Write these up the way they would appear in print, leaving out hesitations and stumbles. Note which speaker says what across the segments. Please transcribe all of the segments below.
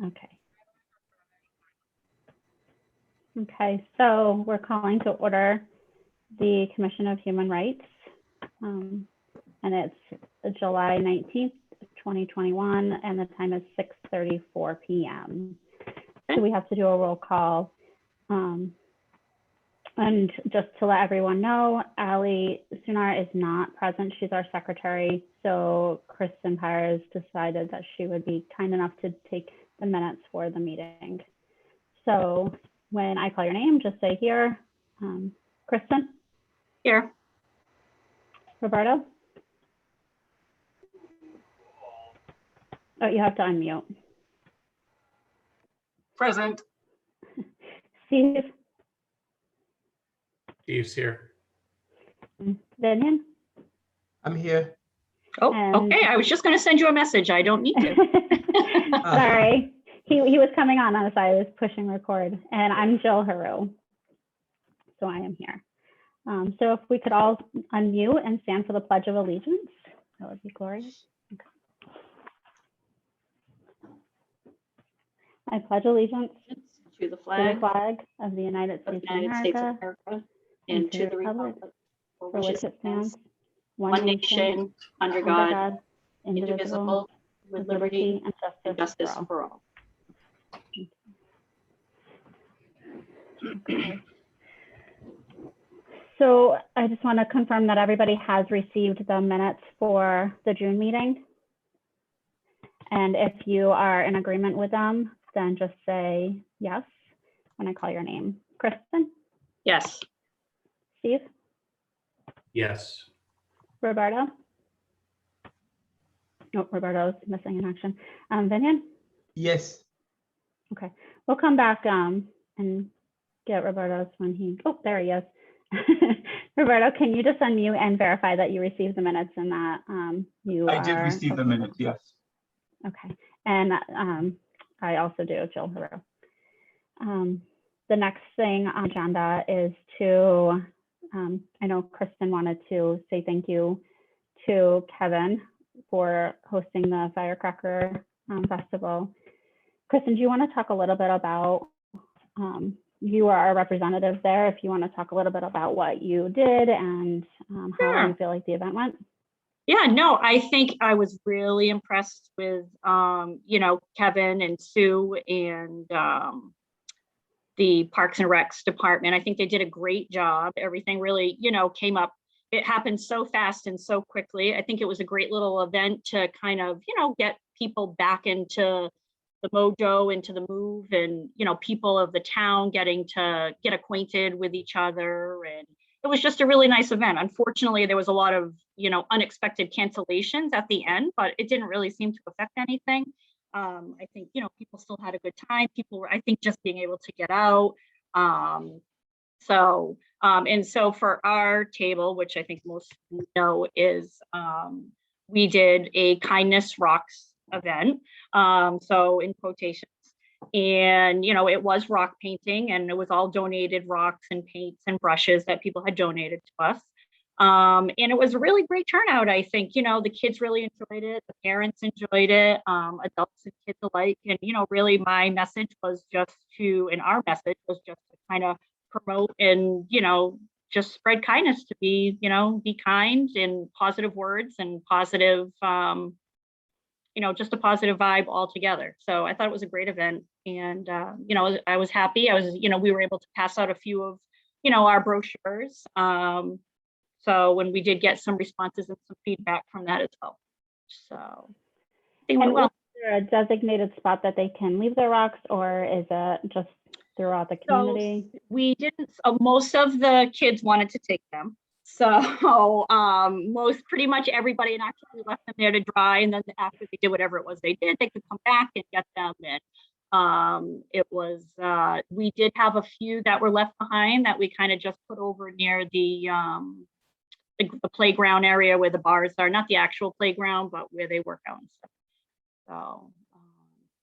Speaker 1: Okay. Okay, so we're calling to order the Commission of Human Rights. And it's July 19th, 2021, and the time is 6:34 p.m. So we have to do a roll call. And just to let everyone know, Ali Sunar is not present. She's our secretary. So Kirsten Pyers decided that she would be kind enough to take the minutes for the meeting. So when I call your name, just say here. Kristen?
Speaker 2: Here.
Speaker 1: Roberto? Oh, you have to unmute.
Speaker 3: Present.
Speaker 1: Steve?
Speaker 4: Steve's here.
Speaker 1: Vinian?
Speaker 5: I'm here.
Speaker 2: Oh,
Speaker 1: And-
Speaker 2: okay. I was just going to send you a message. I don't need to.
Speaker 1: Sorry, he was coming on the side. I was pushing record, and I'm Jill Haru. So I am here. So if we could all unmute and stand for the Pledge of Allegiance, that would be glorious. Okay. I pledge allegiance
Speaker 2: To the
Speaker 1: to
Speaker 2: flag
Speaker 1: the flag of the United
Speaker 2: of the
Speaker 1: States of
Speaker 2: United States of
Speaker 1: America,
Speaker 2: America and to the republic
Speaker 1: for which it stands,
Speaker 2: one nation, under God, indivisible, with liberty and justice for all.
Speaker 1: Okay. So I just want to confirm that everybody has received the minutes for the June meeting. And if you are in agreement with them, then just say yes when I call your name. Kristen?
Speaker 2: Yes.
Speaker 1: Steve?
Speaker 4: Yes.
Speaker 1: Roberto? Oh, Roberto's missing in action. Vinian?
Speaker 5: Yes.
Speaker 1: Okay, we'll come back and get Roberto's when he, oh, there he is. Roberto, can you just unmute and verify that you received the minutes and that you
Speaker 5: I did
Speaker 1: are
Speaker 5: receive the
Speaker 1: okay?
Speaker 5: minutes, yes.
Speaker 1: Okay, and I also do, Jill Haru. The next thing on agenda is to, I know Kristen wanted to say thank you to Kevin for hosting the Firecracker Festival. Kristen, do you want to talk a little bit about, you are a representative there, if you want to talk a little bit about what you did and how
Speaker 2: Sure.
Speaker 1: you feel like the event went?
Speaker 2: Yeah, no, I think I was really impressed with, Kevin and Sue and the Parks and Recs department. I think they did a great job. Everything really, came up. It happened so fast and so quickly. I think it was a great little event to kind of, get people back into the mojo, into the move, and, people of the town getting to get acquainted with each other. And it was just a really nice event. Unfortunately, there was a lot of, unexpected cancellations at the end, but it didn't really seem to affect anything. I think, people still had a good time. People were, I think, just being able to get out. And so for our table, which I think most of you know, is we did a Kindness Rocks event. So in quotations, and it was rock painting, and it was all donated rocks and paints and brushes that people had donated to us. And it was a really great turnout. I think, the kids really enjoyed it. The parents enjoyed it, adults and kids alike. And, really my message was just to, and our message was just to kind of promote and, just spread kindness, to be, be kind, and positive words and positive, just a positive vibe altogether. So I thought it was a great event. And, I was happy. We were able to pass out a few of, our brochures. So when we did get some responses and some feedback from that as well. So they went well.
Speaker 1: Is there a designated spot that they can leave their rocks, or is it just throughout the community?
Speaker 2: So we didn't, most of the kids wanted to take them. So pretty much everybody, and actually left them there to dry. And then after they did whatever it was they did, they could come back and get them. And it was, we did have a few that were left behind that we kind of just put over near the playground area where the bars are, not the actual playground, but where they work out and stuff. So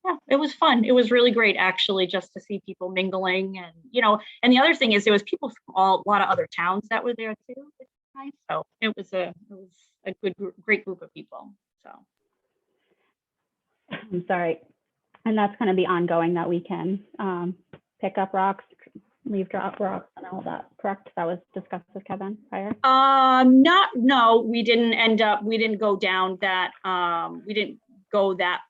Speaker 2: yeah, it was fun. It was really great, actually, just to see people mingling. And, and the other thing is there was people from a lot of other towns that were there too. Which was nice. So it was a great group of people. So
Speaker 1: I'm sorry. And that's going to be ongoing, that we can pick up rocks, leave drop rocks and all that, correct? That was discussed with Kevin prior?
Speaker 2: No, we didn't go down that, we didn't go that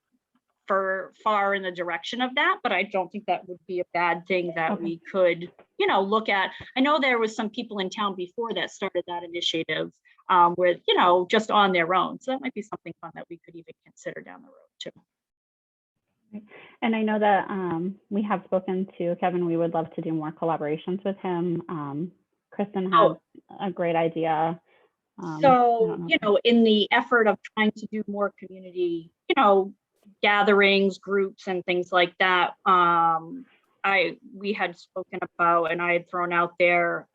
Speaker 2: far in the direction of that, but I don't think that would be a bad thing that
Speaker 1: Okay.
Speaker 2: we could, look at. I know there was some people in town before that started that initiative where, just on their own. So that might be something fun that we could even consider down the road too.
Speaker 1: And I know that we have spoken to Kevin. We would love to do more collaborations with him. Kristen has a great idea.
Speaker 2: So, in the effort of trying to do more community, gatherings, groups and things like that, we had spoken about, and I had thrown out there,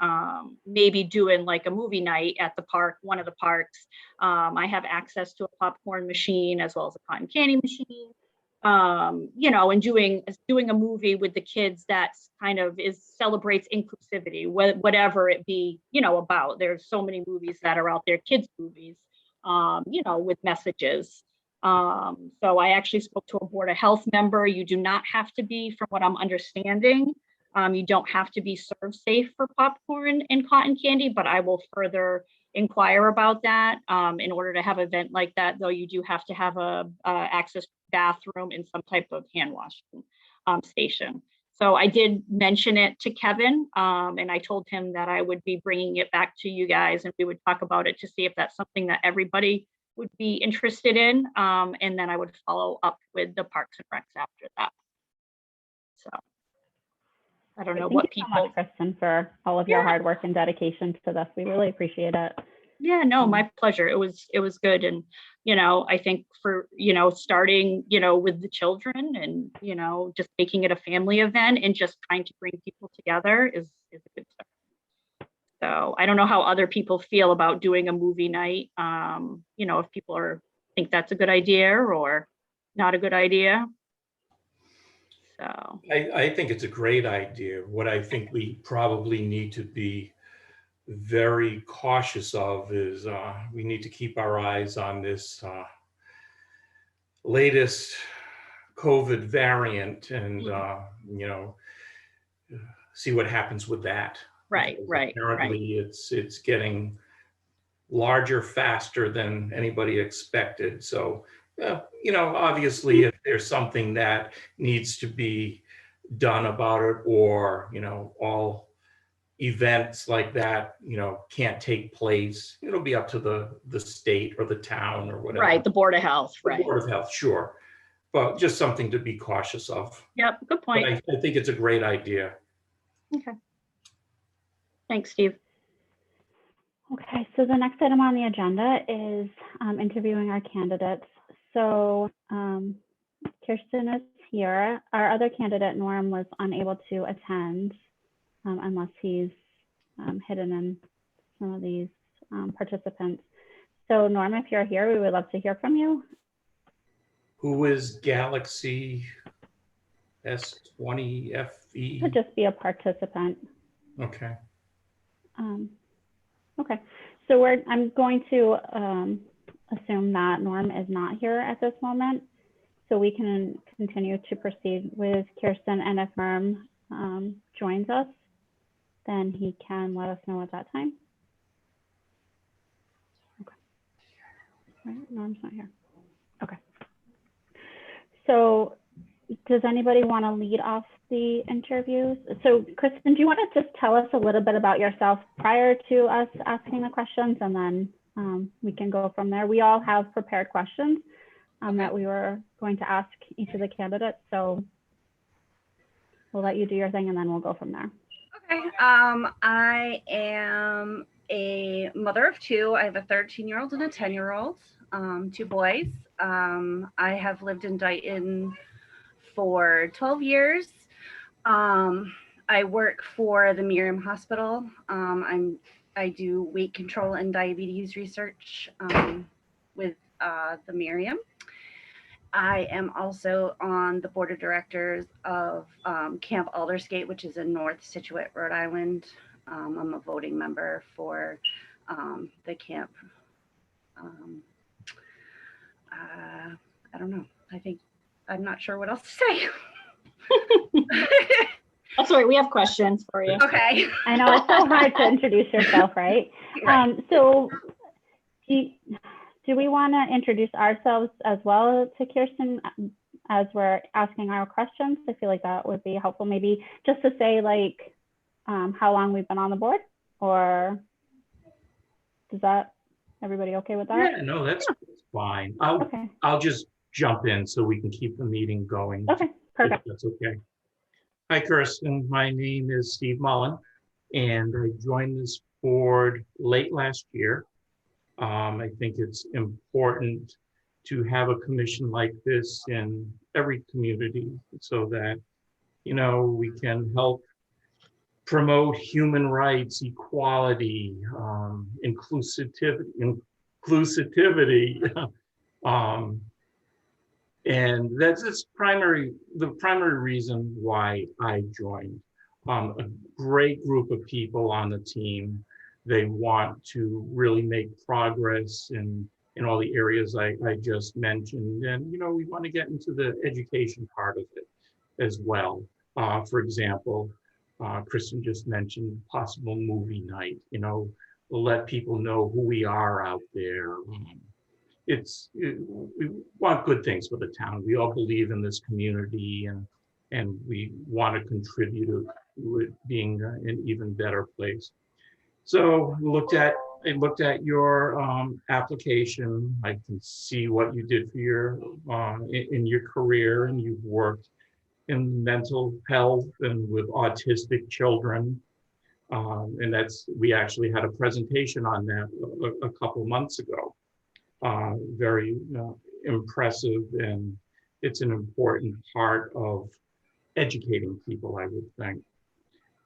Speaker 2: maybe doing like a movie night at the park, one of the parks. I have access to a popcorn machine as well as a cotton candy machine. And doing a movie with the kids that kind of celebrates inclusivity, whatever it be, about. There's so many movies that are out there, kids movies, with messages. So I actually spoke to a Board of Health member. You do not have to be, from what I'm understanding, you don't have to be serve safe for popcorn and cotton candy, but I will further inquire about that. In order to have an event like that, though, you do have to have access to bathroom and some type of hand washing station. So I did mention it to Kevin, and I told him that I would be bringing it back to you guys and we would talk about it to see if that's something that everybody would be interested in. And then I would follow up with the Parks and Recs after that. So I don't know what people.
Speaker 1: Thank you so much, Kristen, for all of your hard work and dedication to this. We really appreciate it.
Speaker 2: Yeah, no, my pleasure. It was good. And, I think for, starting, with the children and, just making it a family event and just trying to bring people together is a good start. So I don't know how other people feel about doing a movie night. If people think that's a good idea or not a good idea. So
Speaker 4: I think it's a great idea. What I think we probably need to be very cautious of is we need to keep our eyes on this latest COVID variant and, see what happens with that.
Speaker 2: Right.
Speaker 4: Apparently it's getting larger faster than anybody expected. So, obviously if there's something that needs to be done about it, or, all events like that, can't take place, it'll be up to the state or the town or whatever.
Speaker 2: Right, the Board of Health, right.
Speaker 4: The Board of Health, sure. But just something to be cautious of.
Speaker 2: Yep, good point.
Speaker 4: But I think it's a great idea.
Speaker 2: Okay. Thanks, Steve.
Speaker 1: Okay, so the next item on the agenda is interviewing our candidates. So Kirsten is here. Our other candidate, Norm, was unable to attend unless he's hidden in some of these participants. So Norm, if you're here, we would love to hear from you.
Speaker 4: Who is Galaxy S20 FE?
Speaker 1: Could just be a participant.
Speaker 4: Okay.
Speaker 1: Okay, so I'm going to assume that Norm is not here at this moment, so we can continue to proceed with Kirsten, and if Norm joins us, then he can let us know at that time. Okay. Right, Norm's not here. Okay. So does anybody want to lead off the interviews? So Kristen, do you want to just tell us a little bit about yourself prior to us asking the questions, and then we can go from there. We all have prepared questions that we were going to ask each of the candidates. So we'll let you do your thing and then we'll go from there.
Speaker 3: Okay. I am a mother of two. I have a 13-year-old and a 10-year-old, two boys. I have lived in Dighton for 12 years. I work for the Miriam Hospital. I do weight control and diabetes research with the Miriam. I am also on the board of directors of Camp Aldersgate, which is in North Scituate, Rhode Island. I'm a voting member for the camp. I don't know. I think I'm not sure what else to say.
Speaker 2: That's all right. We have questions for you.
Speaker 3: Okay.
Speaker 1: I know it's so hard to introduce yourself, right?
Speaker 3: Right.
Speaker 1: So do we want to introduce ourselves as well to Kirsten as we're asking our questions? I feel like that would be helpful, maybe just to say like how long we've been on the board, or is that everybody okay with that?
Speaker 4: Yeah, no, that's fine.
Speaker 1: Okay.
Speaker 4: I'll just jump in so we can keep the meeting going.
Speaker 1: Okay, perfect.
Speaker 4: If that's okay. Hi, Kirsten. My name is Steve Mullen, and I joined this board late last year. I think it's important to have a commission like this in every community so that, you know, we can help promote human rights, equality, inclusivity, and that's the primary reason why I joined. A great group of people on the team. They want to really make progress in all the areas I just mentioned. And, you know, we want to get into the education part of it as well. For example, Kristen just mentioned possible movie night, you know, we'll let people know who we are out there. We want good things for the town. We all believe in this community, and we want to contribute to it being an even better place. So I looked at your application. I can see what you did for your in your career, and you've worked in mental health and with autistic children. And we actually had a presentation on that a couple months ago. Very impressive, and it's an important part of educating people, I would think.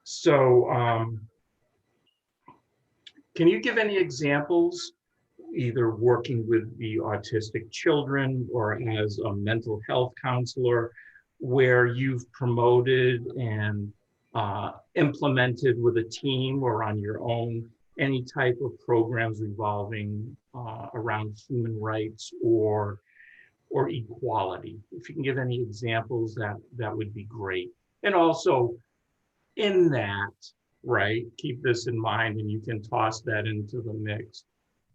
Speaker 4: So can you give any examples, either working with the autistic children or as a mental health counselor, where you've promoted and implemented with a team or on your own any type of programs revolving around human rights or equality? If you can give any examples, that would be great. And also in that, right, keep this in mind, and you can toss that into the mix.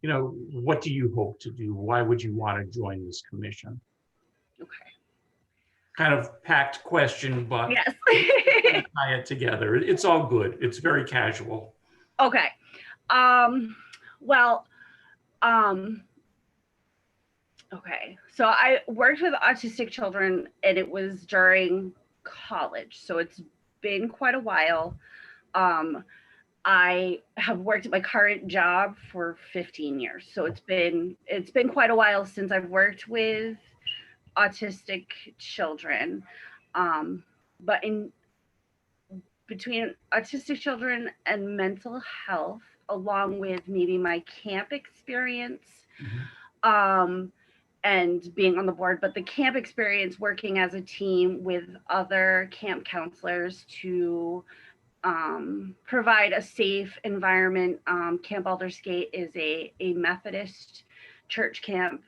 Speaker 4: You know, what do you hope to do? Why would you want to join this commission?
Speaker 3: Okay.
Speaker 4: Kind of packed question, but
Speaker 3: Yes.
Speaker 4: tie it together. It's all good. It's very casual.
Speaker 3: Okay. Well, okay. So I worked with autistic children, and it was during college. So it's been quite a while. I have worked at my current job for 15 years. So it's been quite a while since I've worked with autistic children. But between autistic children and mental health, along with maybe my camp experience, and being on the board, but the camp experience working as a team with other camp counselors to provide a safe environment. Camp Aldersgate is a Methodist church camp,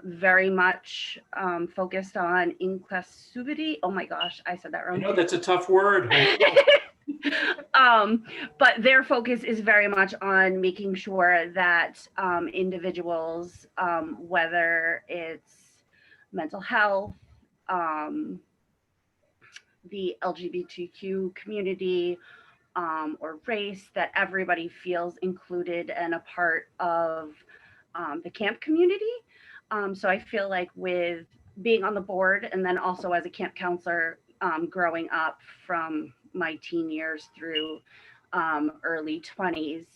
Speaker 3: very much focused on inclusivity. Oh my gosh, I said that wrong.
Speaker 4: I know that's a tough word.
Speaker 3: But their focus is very much on making sure that individuals, whether it's mental health, the LGBTQ community, or race, that everybody feels included and a part of the camp community. So I feel like with being on the board, and then also as a camp counselor, growing up from my teen years through early 20s,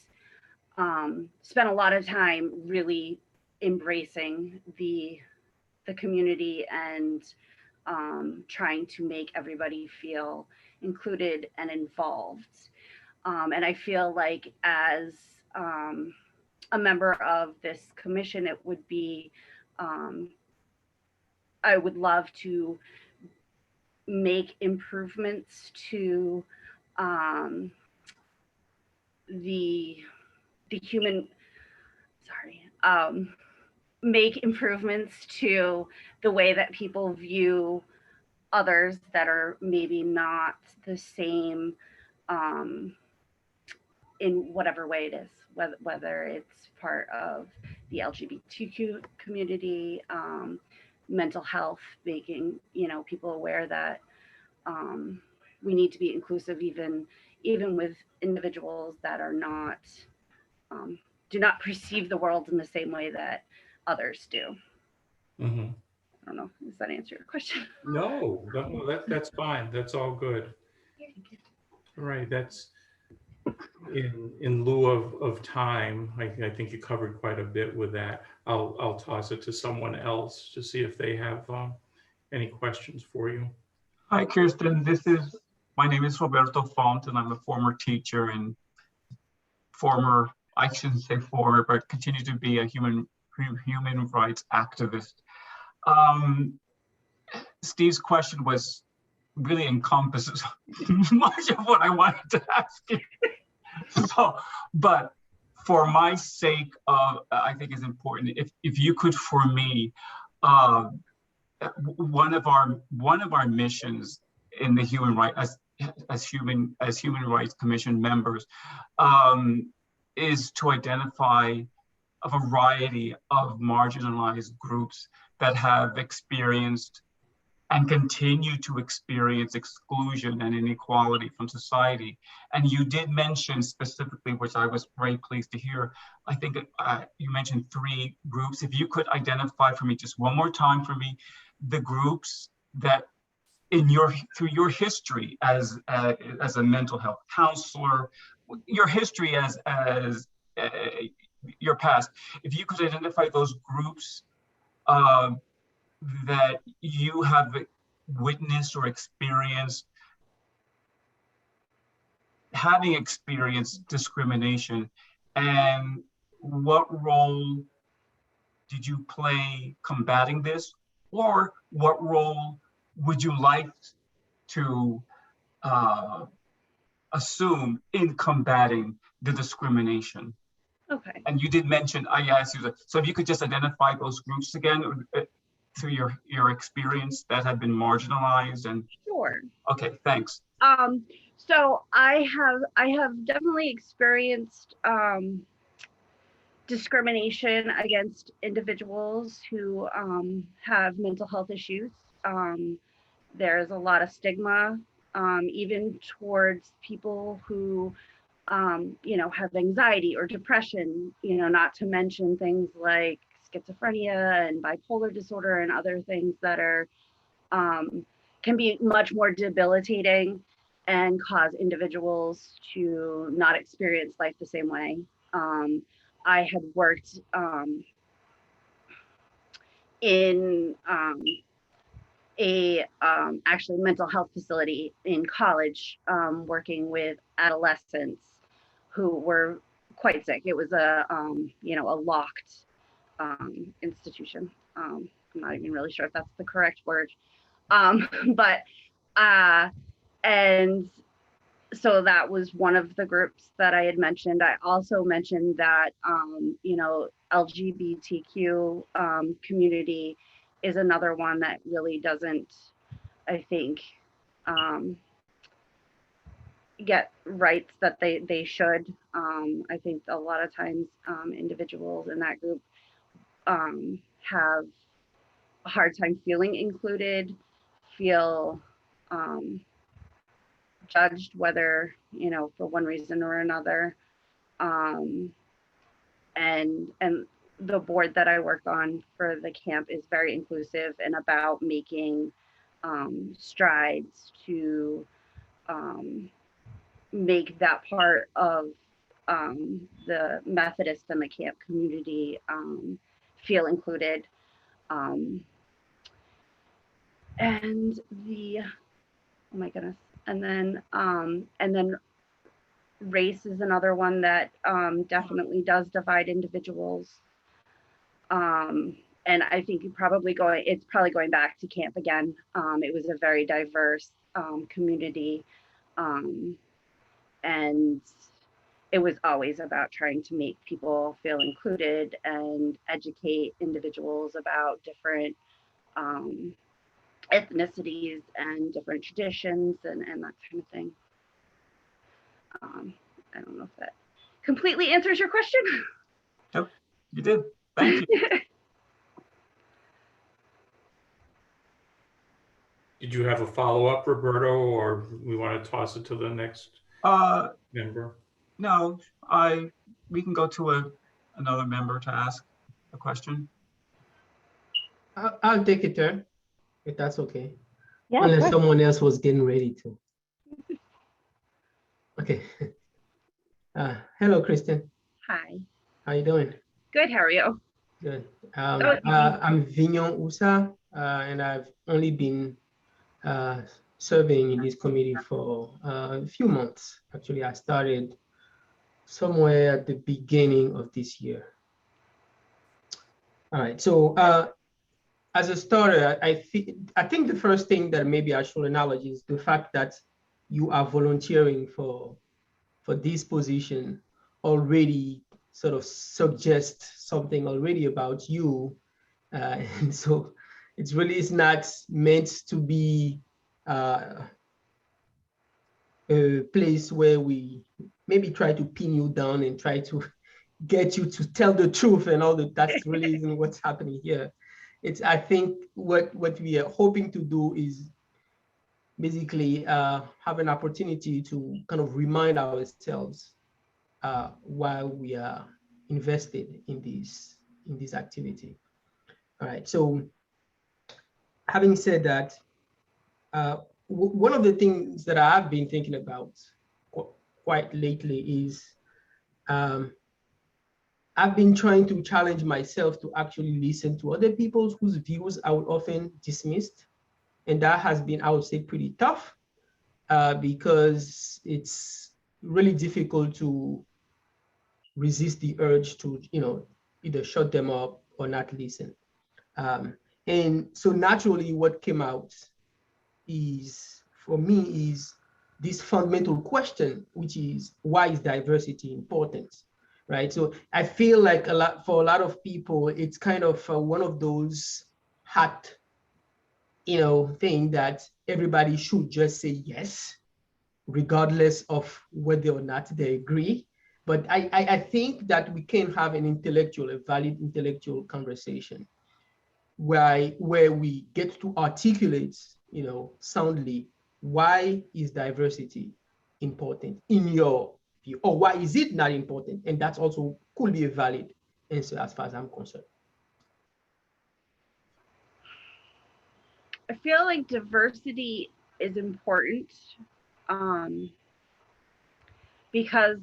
Speaker 3: spent a lot of time really embracing the community and trying to make everybody feel included and involved. And I feel like as a member of this commission, it would be, I would love to make improvements to the human, sorry, make improvements to the way that people view others that are maybe not the same in whatever way it is, whether it's part of the LGBTQ community, mental health, making people aware that we need to be inclusive, even with individuals that are not do not perceive the world in the same way that others do.
Speaker 4: Mhm.
Speaker 3: I don't know. Does that answer your question?
Speaker 4: No, that's fine. That's all good. All right, that's in lieu of time. I think you covered quite a bit with that. I'll toss it to someone else to see if they have any questions for you.
Speaker 6: Hi, Kirsten. My name is Roberto Font, and I'm a former teacher and I shouldn't say former, but continue to be a human rights activist. Steve's question really encompasses much of what I wanted to ask you. But for my sake, I think it's important if you could, for me, one of our missions in the human rights as human rights commission members is to identify a variety of marginalized groups that have experienced and continue to experience exclusion and inequality from society. And you did mention specifically, which I was very pleased to hear, I think you mentioned 3 groups. If you could identify for me just one more time for me, the groups that through your history as a mental health counselor, your history as your past, if you could identify those groups that you have witnessed or experienced, having experienced discrimination, and what role did you play combating this, or what role would you like to assume in combating the discrimination?
Speaker 3: Okay.
Speaker 6: And you did mention, I asked you, so if you could just identify those groups again through your experience that have been marginalized. And
Speaker 3: Sure.
Speaker 6: Okay, thanks.
Speaker 3: So I have definitely experienced discrimination against individuals who have mental health issues. There's a lot of stigma, even towards people who have anxiety or depression, not to mention things like schizophrenia and bipolar disorder and other things that are can be much more debilitating and cause individuals to not experience life the same way. I had worked in a actually mental health facility in college, working with adolescents who were quite sick. It was a locked institution. I'm not even really sure if that's the correct word. And so that was one of the groups that I had mentioned. I also mentioned that, LGBTQ community is another one that really doesn't, I think, get rights that they should. I think a lot of times individuals in that group have a hard time feeling included, feel judged, whether for one reason or another, and the board that I work on for the camp is very inclusive and about making strides to make that part of the Methodist and the camp community feel included. And oh my goodness. And then race is another one that definitely does divide individuals. And I think it's probably going back to camp again. It was a very diverse community. And it was always about trying to make people feel included and educate individuals about different ethnicities and different traditions and that kind of thing. I don't know if that completely answers your question.
Speaker 6: Nope, you did. Thank you.
Speaker 4: Did you have a follow-up, Roberto, or we want to toss it to the next member?
Speaker 6: No, we can go to another member to ask a question.
Speaker 5: I'll take a turn, if that's okay.
Speaker 1: Yeah,
Speaker 5: Unless
Speaker 1: sure.
Speaker 5: someone else was getting ready to. Okay. Hello, Kristen.
Speaker 3: Hi.
Speaker 5: How you doing?
Speaker 3: Good. How are you?
Speaker 5: Good.
Speaker 3: Oh,
Speaker 5: I'm Vignon Usa, and I've only been serving in this committee for a few months. Actually, I started somewhere at the beginning of this year. All right. So as a starter, I think the first thing that maybe I should acknowledge is the fact that you are volunteering for this position already sort of suggests something already about you. And so it's not meant to be a place where we maybe try to pin you down and try to get you to tell the truth and all that. That's really isn't what's happening here. I think what we are hoping to do is basically have an opportunity to kind of remind ourselves while we are invested in this activity. All right. So, having said that, one of the things that I've been thinking about quite lately is I've been trying to challenge myself to actually listen to other people's whose views I would often dismissed. And that has been, I would say, pretty tough because it's really difficult to resist the urge to, either shut them up or not listen. And so naturally what came out for me is this fundamental question, which is, why is diversity important? Right. So I feel like for a lot of people, it's kind of one of those hot, thing that everybody should just say yes, regardless of whether or not they agree. But I think that we can have a valid intellectual conversation where we get to articulate, soundly, why is diversity important in your view, or why is it not important? And that's also could be a valid answer as far as I'm concerned.
Speaker 3: I feel like diversity is important because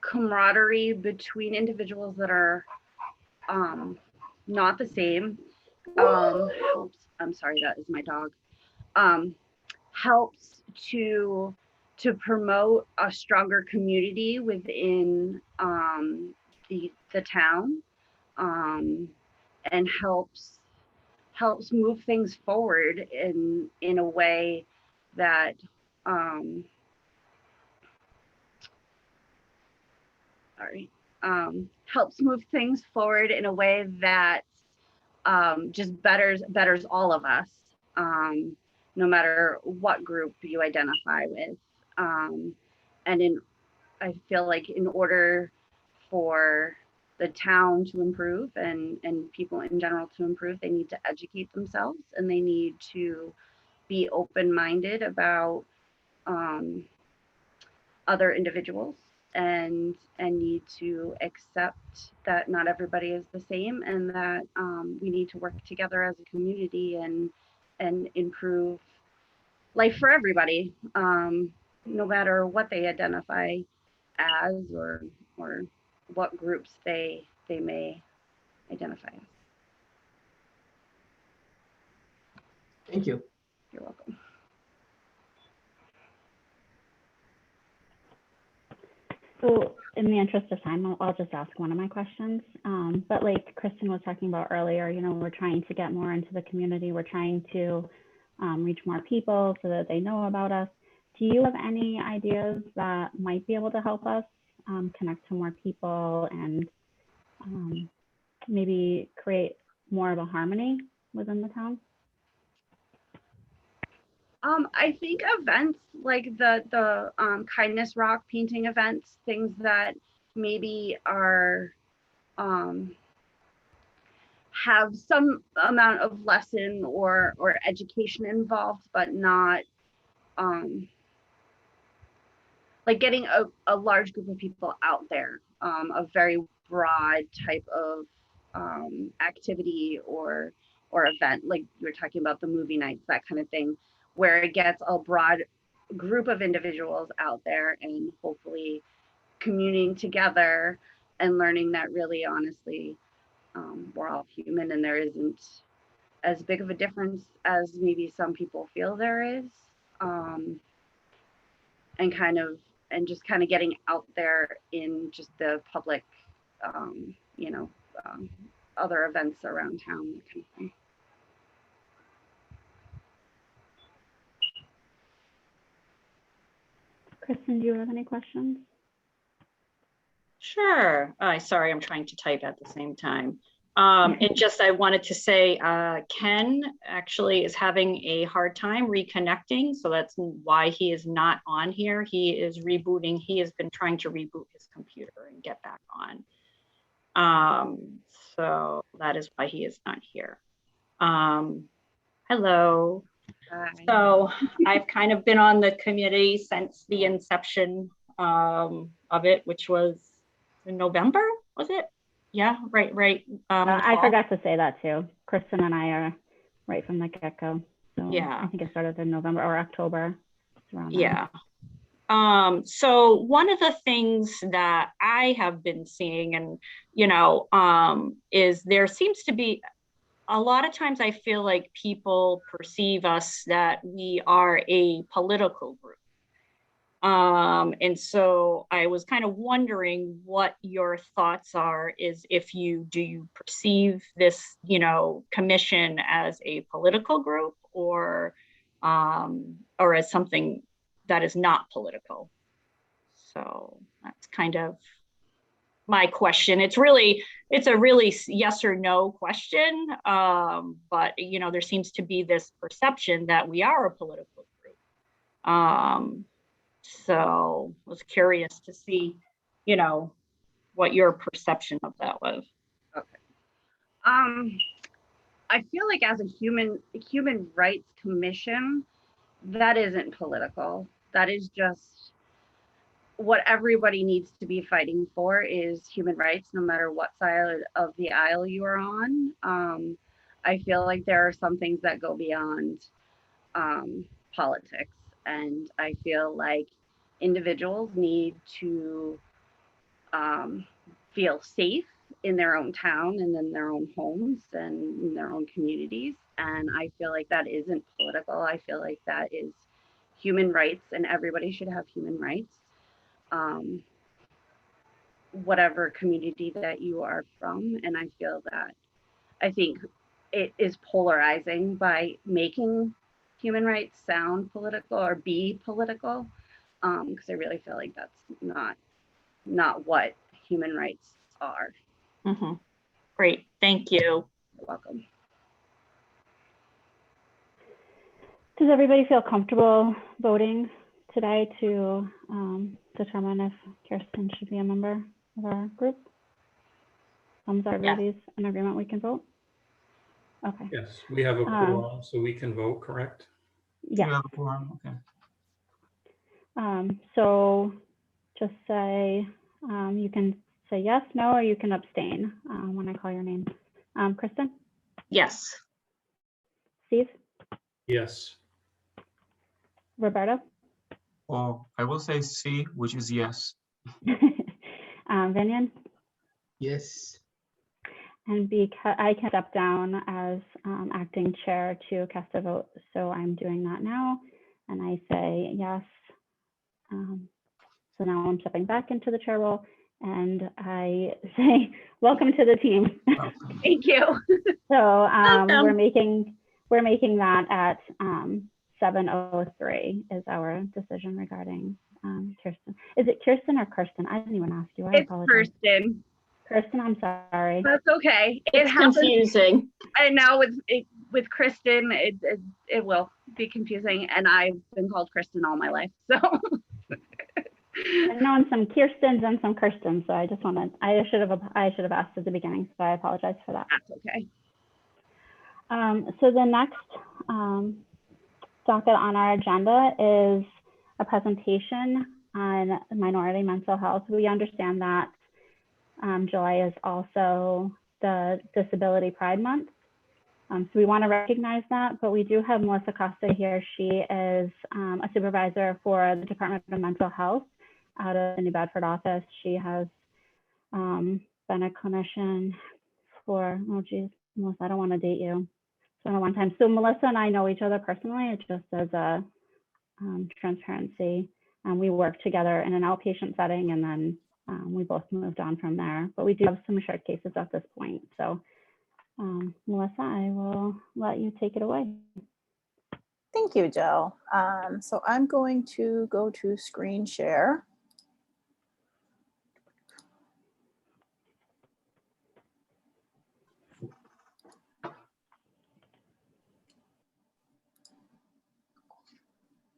Speaker 3: camaraderie between individuals that are not the same helps. I'm sorry, that is my dog. Helps to promote a stronger community within the town, and helps move things forward in a way that helps move things forward in a way that just betters all of us, no matter what group you identify with. And I feel like in order for the town to improve and people in general to improve, they need to educate themselves and they need to be open-minded about other individuals and need to accept that not everybody is the same, and that we need to work together as a community and improve life for everybody, no matter what they identify as or what groups they may identify as.
Speaker 5: Thank you.
Speaker 3: You're welcome.
Speaker 1: So in the interest of time, I'll just ask one of my questions. But like Kristen was talking about earlier, we're trying to get more into the community. We're trying to reach more people so that they know about us. Do you have any ideas that might be able to help us connect to more people and maybe create more of a harmony within the town?
Speaker 3: I think events like the kindness rock painting events, things that maybe are have some amount of lesson or education involved, but not like getting a large group of people out there, a very broad type of activity or event, like you were talking about the movie nights, that kind of thing, where it gets a broad group of individuals out there and hopefully communing together and learning that really honestly we're all human and there isn't as big of a difference as maybe some people feel there is, and just kind of getting out there in just the public, other events around town, that kind of thing.
Speaker 1: Kristen, do you have any questions?
Speaker 2: Sure. Sorry, I'm trying to type at the same time. And just I wanted to say, Ken actually is having a hard time reconnecting. So that's why he is not on here. He is rebooting. He has been trying to reboot his computer and get back on. So that is why he is not here. Hello.
Speaker 3: Hi.
Speaker 2: So I've kind of been on the committee since the inception of it, which was in November, was it? Yeah, right.
Speaker 1: I forgot to say that too. Kristen and I are right from the get-go. So
Speaker 2: yeah,
Speaker 1: I think it started in November or October.
Speaker 2: Yeah. So one of the things that I have been seeing, and is there seems to be a lot of times I feel like people perceive us that we are a political group. And so I was kind of wondering what your thoughts are, is do you perceive this, commission as a political group or as something that is not political? So that's kind of my question. It's a really yes or no question. But there seems to be this perception that we are a political group. So I was curious to see, what your perception of that was.
Speaker 3: Okay. I feel like as a human rights commission, that isn't political. That is just what everybody needs to be fighting for, is human rights, no matter what side of the aisle you are on. I feel like there are some things that go beyond politics. And I feel like individuals need to feel safe in their own town and in their own homes and in their own communities. And I feel like that isn't political. I feel like that is human rights, and everybody should have human rights. Whatever community that you are from. And I think it is polarizing by making human rights sound political or be political, because I really feel like that's not what human rights are.
Speaker 2: Mm-hmm. Great, thank you.
Speaker 3: You're welcome.
Speaker 1: Does everybody feel comfortable voting today to determine if Kirsten should be a member of our group? Everybody's in agreement we can vote? Okay.
Speaker 4: Yes, we have a quorum, so we can vote, correct?
Speaker 1: Yeah.
Speaker 6: You have a quorum, okay.
Speaker 1: So just say, you can say yes, no, or you can abstain when I call your name. Kristen?
Speaker 2: Yes.
Speaker 1: Steve?
Speaker 4: Yes.
Speaker 1: Roberto?
Speaker 6: Well, I will say C, which is yes.
Speaker 1: Vinian?
Speaker 5: Yes.
Speaker 1: And because I can step down as acting chair to cast a vote, so I'm doing that now, and I say yes. So now I'm stepping back into the chair role, and I say, welcome to the team.
Speaker 3: Thank you.
Speaker 1: So we're making that at 703 is our decision regarding Kirsten. Is it Kirsten or Kirsten? I didn't even ask you. I
Speaker 3: It's
Speaker 1: apologize.
Speaker 3: Kirsten.
Speaker 1: Kirsten, I'm sorry.
Speaker 3: That's okay. It
Speaker 2: It's
Speaker 3: happens.
Speaker 2: confusing.
Speaker 3: And now with Kristen, it will be confusing. And I've been called Kristen all my life. So
Speaker 1: I've known some Kirstens and some Kirstens, so I just wanted, I should have asked at the beginning, so I apologize for that.
Speaker 3: that's okay.
Speaker 1: So the next docket on our agenda is a presentation on minority mental health. We understand that July is also the Disability Pride Month. So we want to recognize that, but we do have Melissa Costa here. She is a supervisor for the Department of Mental Health out of the New Bedford office. She has been a clinician for, oh geez, Melissa, I don't want to date you. It's been a long time. So Melissa and I know each other personally. It just as a transparency. We work together in an outpatient setting, and then we both moved on from there. But we do have some shared cases at this point. So Melissa, I will let you take it away.
Speaker 7: Thank you, Jill. So I'm going to go to screen share.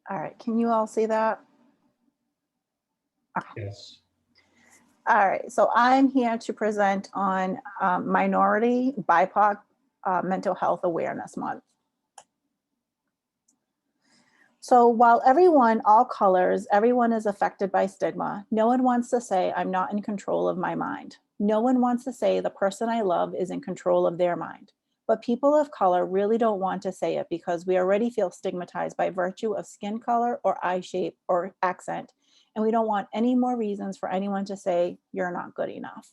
Speaker 7: All right, can you all see that?
Speaker 4: Yes.
Speaker 7: All right, so I'm here to present on Minority BIPOC Mental Health Awareness Month. So while everyone, all colors, everyone is affected by stigma, no one wants to say, I'm not in control of my mind. No one wants to say the person I love is in control of their mind. But people of color really don't want to say it because we already feel stigmatized by virtue of skin color or eye shape or accent. And we don't want any more reasons for anyone to say, you're not good enough.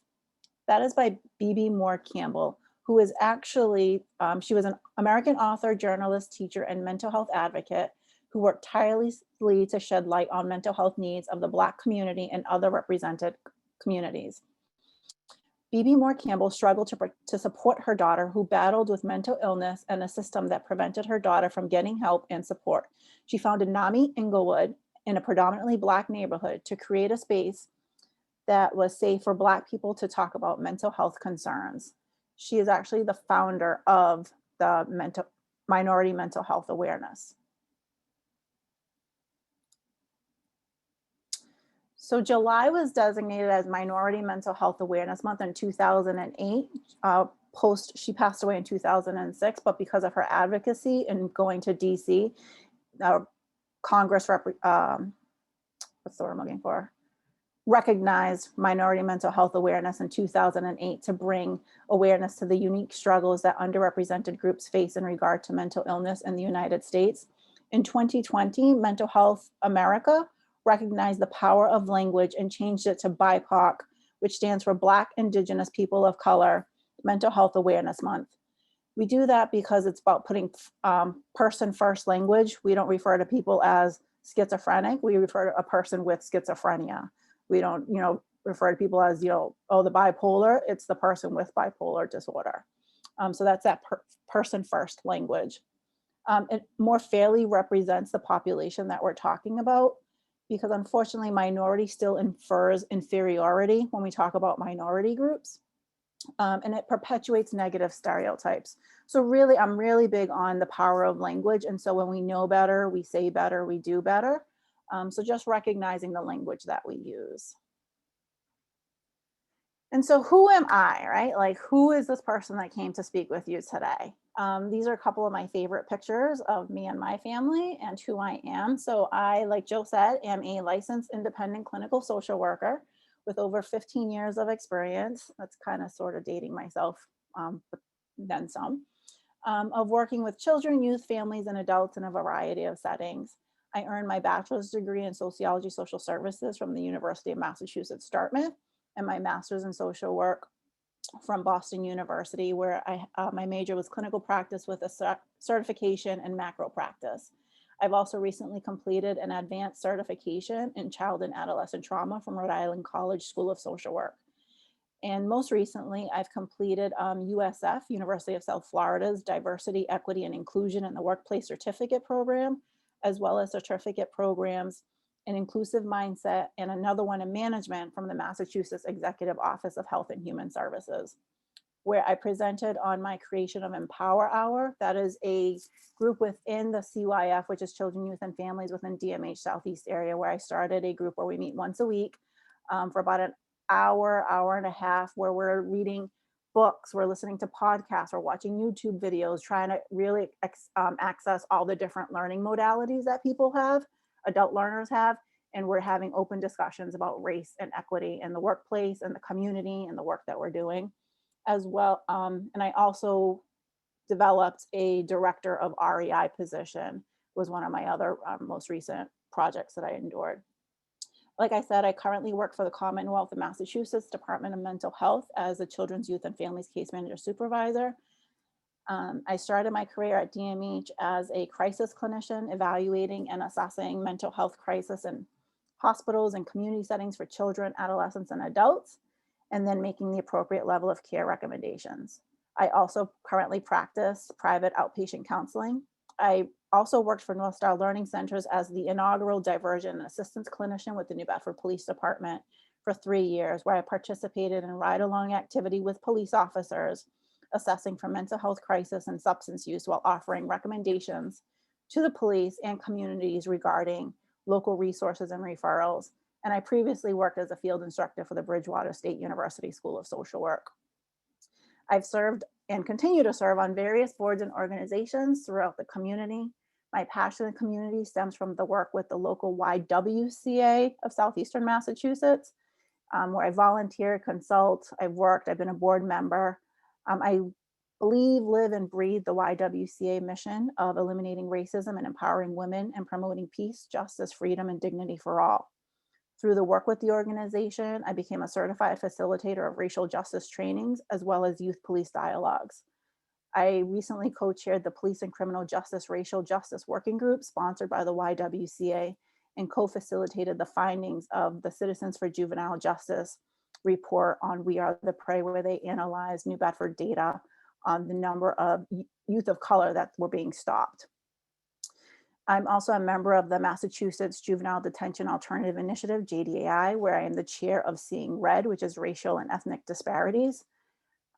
Speaker 7: That is by B.B. Moore Campbell, who is actually, she was an American author, journalist, teacher, and mental health advocate who worked tirelessly to shed light on mental health needs of the Black community and other represented communities. B.B. Moore Campbell struggled to support her daughter who battled with mental illness and a system that prevented her daughter from getting help and support. She founded NAMI Inglewood in a predominantly Black neighborhood to create a space that was safe for Black people to talk about mental health concerns. She is actually the founder of the Minority Mental Health Awareness. So July was designated as Minority Mental Health Awareness Month in 2008. She passed away in 2006, but because of her advocacy and going to DC, Congress, what's the word I'm looking for? Recognized Minority Mental Health Awareness in 2008 to bring awareness to the unique struggles that underrepresented groups face in regard to mental illness in the United States. In 2020, Mental Health America recognized the power of language and changed it to BIPOC, which stands for Black, Indigenous, People of Color Mental Health Awareness Month. We do that because it's about putting person first language. We don't refer to people as schizophrenic. We refer to a person with schizophrenia. We don't, refer to people as, oh, the bipolar. It's the person with bipolar disorder. So that's that person first language. It more fairly represents the population that we're talking about, because unfortunately minority still infers inferiority when we talk about minority groups. And it perpetuates negative stereotypes. So really, I'm really big on the power of language. And so when we know better, we say better, we do better. So just recognizing the language that we use. And so who am I, right? Like, who is this person that came to speak with you today? These are a couple of my favorite pictures of me and my family and who I am. So I, like Joe said, am a licensed independent clinical social worker with over 15 years of experience. That's kind of sort of dating myself, but then some, of working with children, youth, families, and adults in a variety of settings. I earned my bachelor's degree in sociology, social services from the University of Massachusetts, Dartmouth, and my master's in social work from Boston University, where my major was clinical practice with a certification in macro practice. I've also recently completed an advanced certification in child and adolescent trauma from Rhode Island College School of Social Work. And most recently, I've completed USF, University of South Florida's Diversity, Equity, and Inclusion in the Workplace Certificate Program as well as certificate programs in inclusive mindset, and another one in management from the Massachusetts Executive Office of Health and Human Services, where I presented on my creation of Empower Hour. That is a group within the CYF, which is Children, Youth, and Families within DMH Southeast area, where I started a group where we meet once a week for about an hour, hour and a half, where we're reading books, we're listening to podcasts, we're watching YouTube videos, trying to really access all the different learning modalities that people have, adult learners have, and we're having open discussions about race and equity in the workplace and the community and the work that we're doing as well. And I also developed a director of REI position, was one of my other most recent projects that I endured. Like I said, I currently work for the Commonwealth of Massachusetts Department of Mental Health as a Children's, Youth, and Families Case Manager Supervisor. I started my career at DMH as a crisis clinician, evaluating and assessing mental health crisis in hospitals and community settings for children, adolescents, and adults, and then making the appropriate level of care recommendations. I also currently practice private outpatient counseling. I also worked for North Star Learning Centers as the inaugural diversion and assistance clinician with the New Bedford Police Department for 3 years, where I participated in ride-along activity with police officers, assessing for mental health crisis and substance use, while offering recommendations to the police and communities regarding local resources and referrals. And I previously worked as a field instructor for the Bridgewater State University School of Social Work. I've served and continue to serve on various boards and organizations throughout the community. My passion in the community stems from the work with the local YWCA of Southeastern Massachusetts, where I volunteer, consult, I've been a board member. I believe, live, and breathe the YWCA mission of eliminating racism and empowering women and promoting peace, justice, freedom, and dignity for all. Through the work with the organization, I became a certified facilitator of racial justice trainings, as well as youth police dialogues. I recently co-chaired the Police and Criminal Justice Racial Justice Working Group, sponsored by the YWCA, and co-facilitated the findings of the Citizens for Juvenile Justice report on We Are the Prey, where they analyzed New Bedford data on the number of youth of color that were being stopped. I'm also a member of the Massachusetts Juvenile Detention Alternative Initiative, JDAI, where I am the chair of Seeing Red, which is racial and ethnic disparities.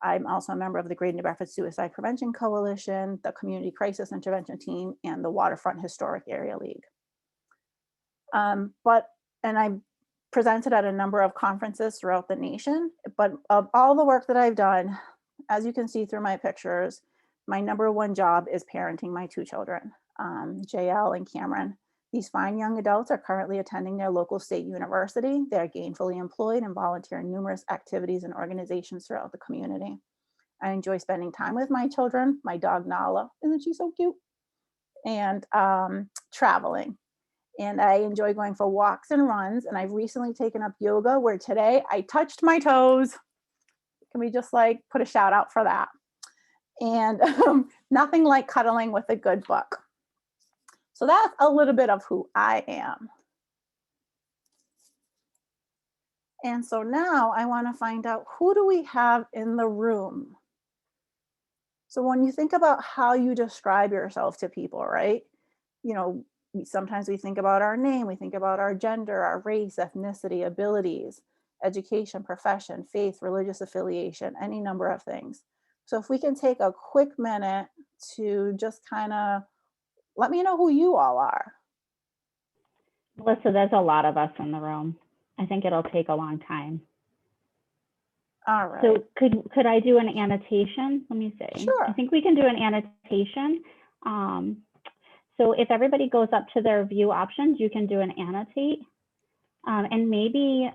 Speaker 7: I'm also a member of the Greater New Bedford Suicide Prevention Coalition, the Community Crisis Intervention Team, and the Waterfront Historic Area League. And I presented at a number of conferences throughout the nation, but of all the work that I've done, as you can see through my pictures, my number one job is parenting my 2 children, JL and Cameron. These fine young adults are currently attending their local state university. They're gainfully employed and volunteer in numerous activities and organizations throughout the community. I enjoy spending time with my children, my dog Nala, isn't she so cute? And traveling. And I enjoy going for walks and runs. And I've recently taken up yoga, where today I touched my toes. Can we just like put a shout out for that? And nothing like cuddling with a good book. So that's a little bit of who I am. And so now I want to find out, who do we have in the room? So when you think about how you describe yourself to people, right? You know, sometimes we think about our name, we think about our gender, our race, ethnicity, abilities, education, profession, faith, religious affiliation, any number of things. So if we can take a quick minute to just kind of let me know who you all are.
Speaker 1: Melissa, there's a lot of us in the room. I think it'll take a long time.
Speaker 7: All right.
Speaker 1: So could I do an annotation? Let me see.
Speaker 7: Sure.
Speaker 1: I think we can do an annotation. So if everybody goes up to their view options, you can do an annotate, and maybe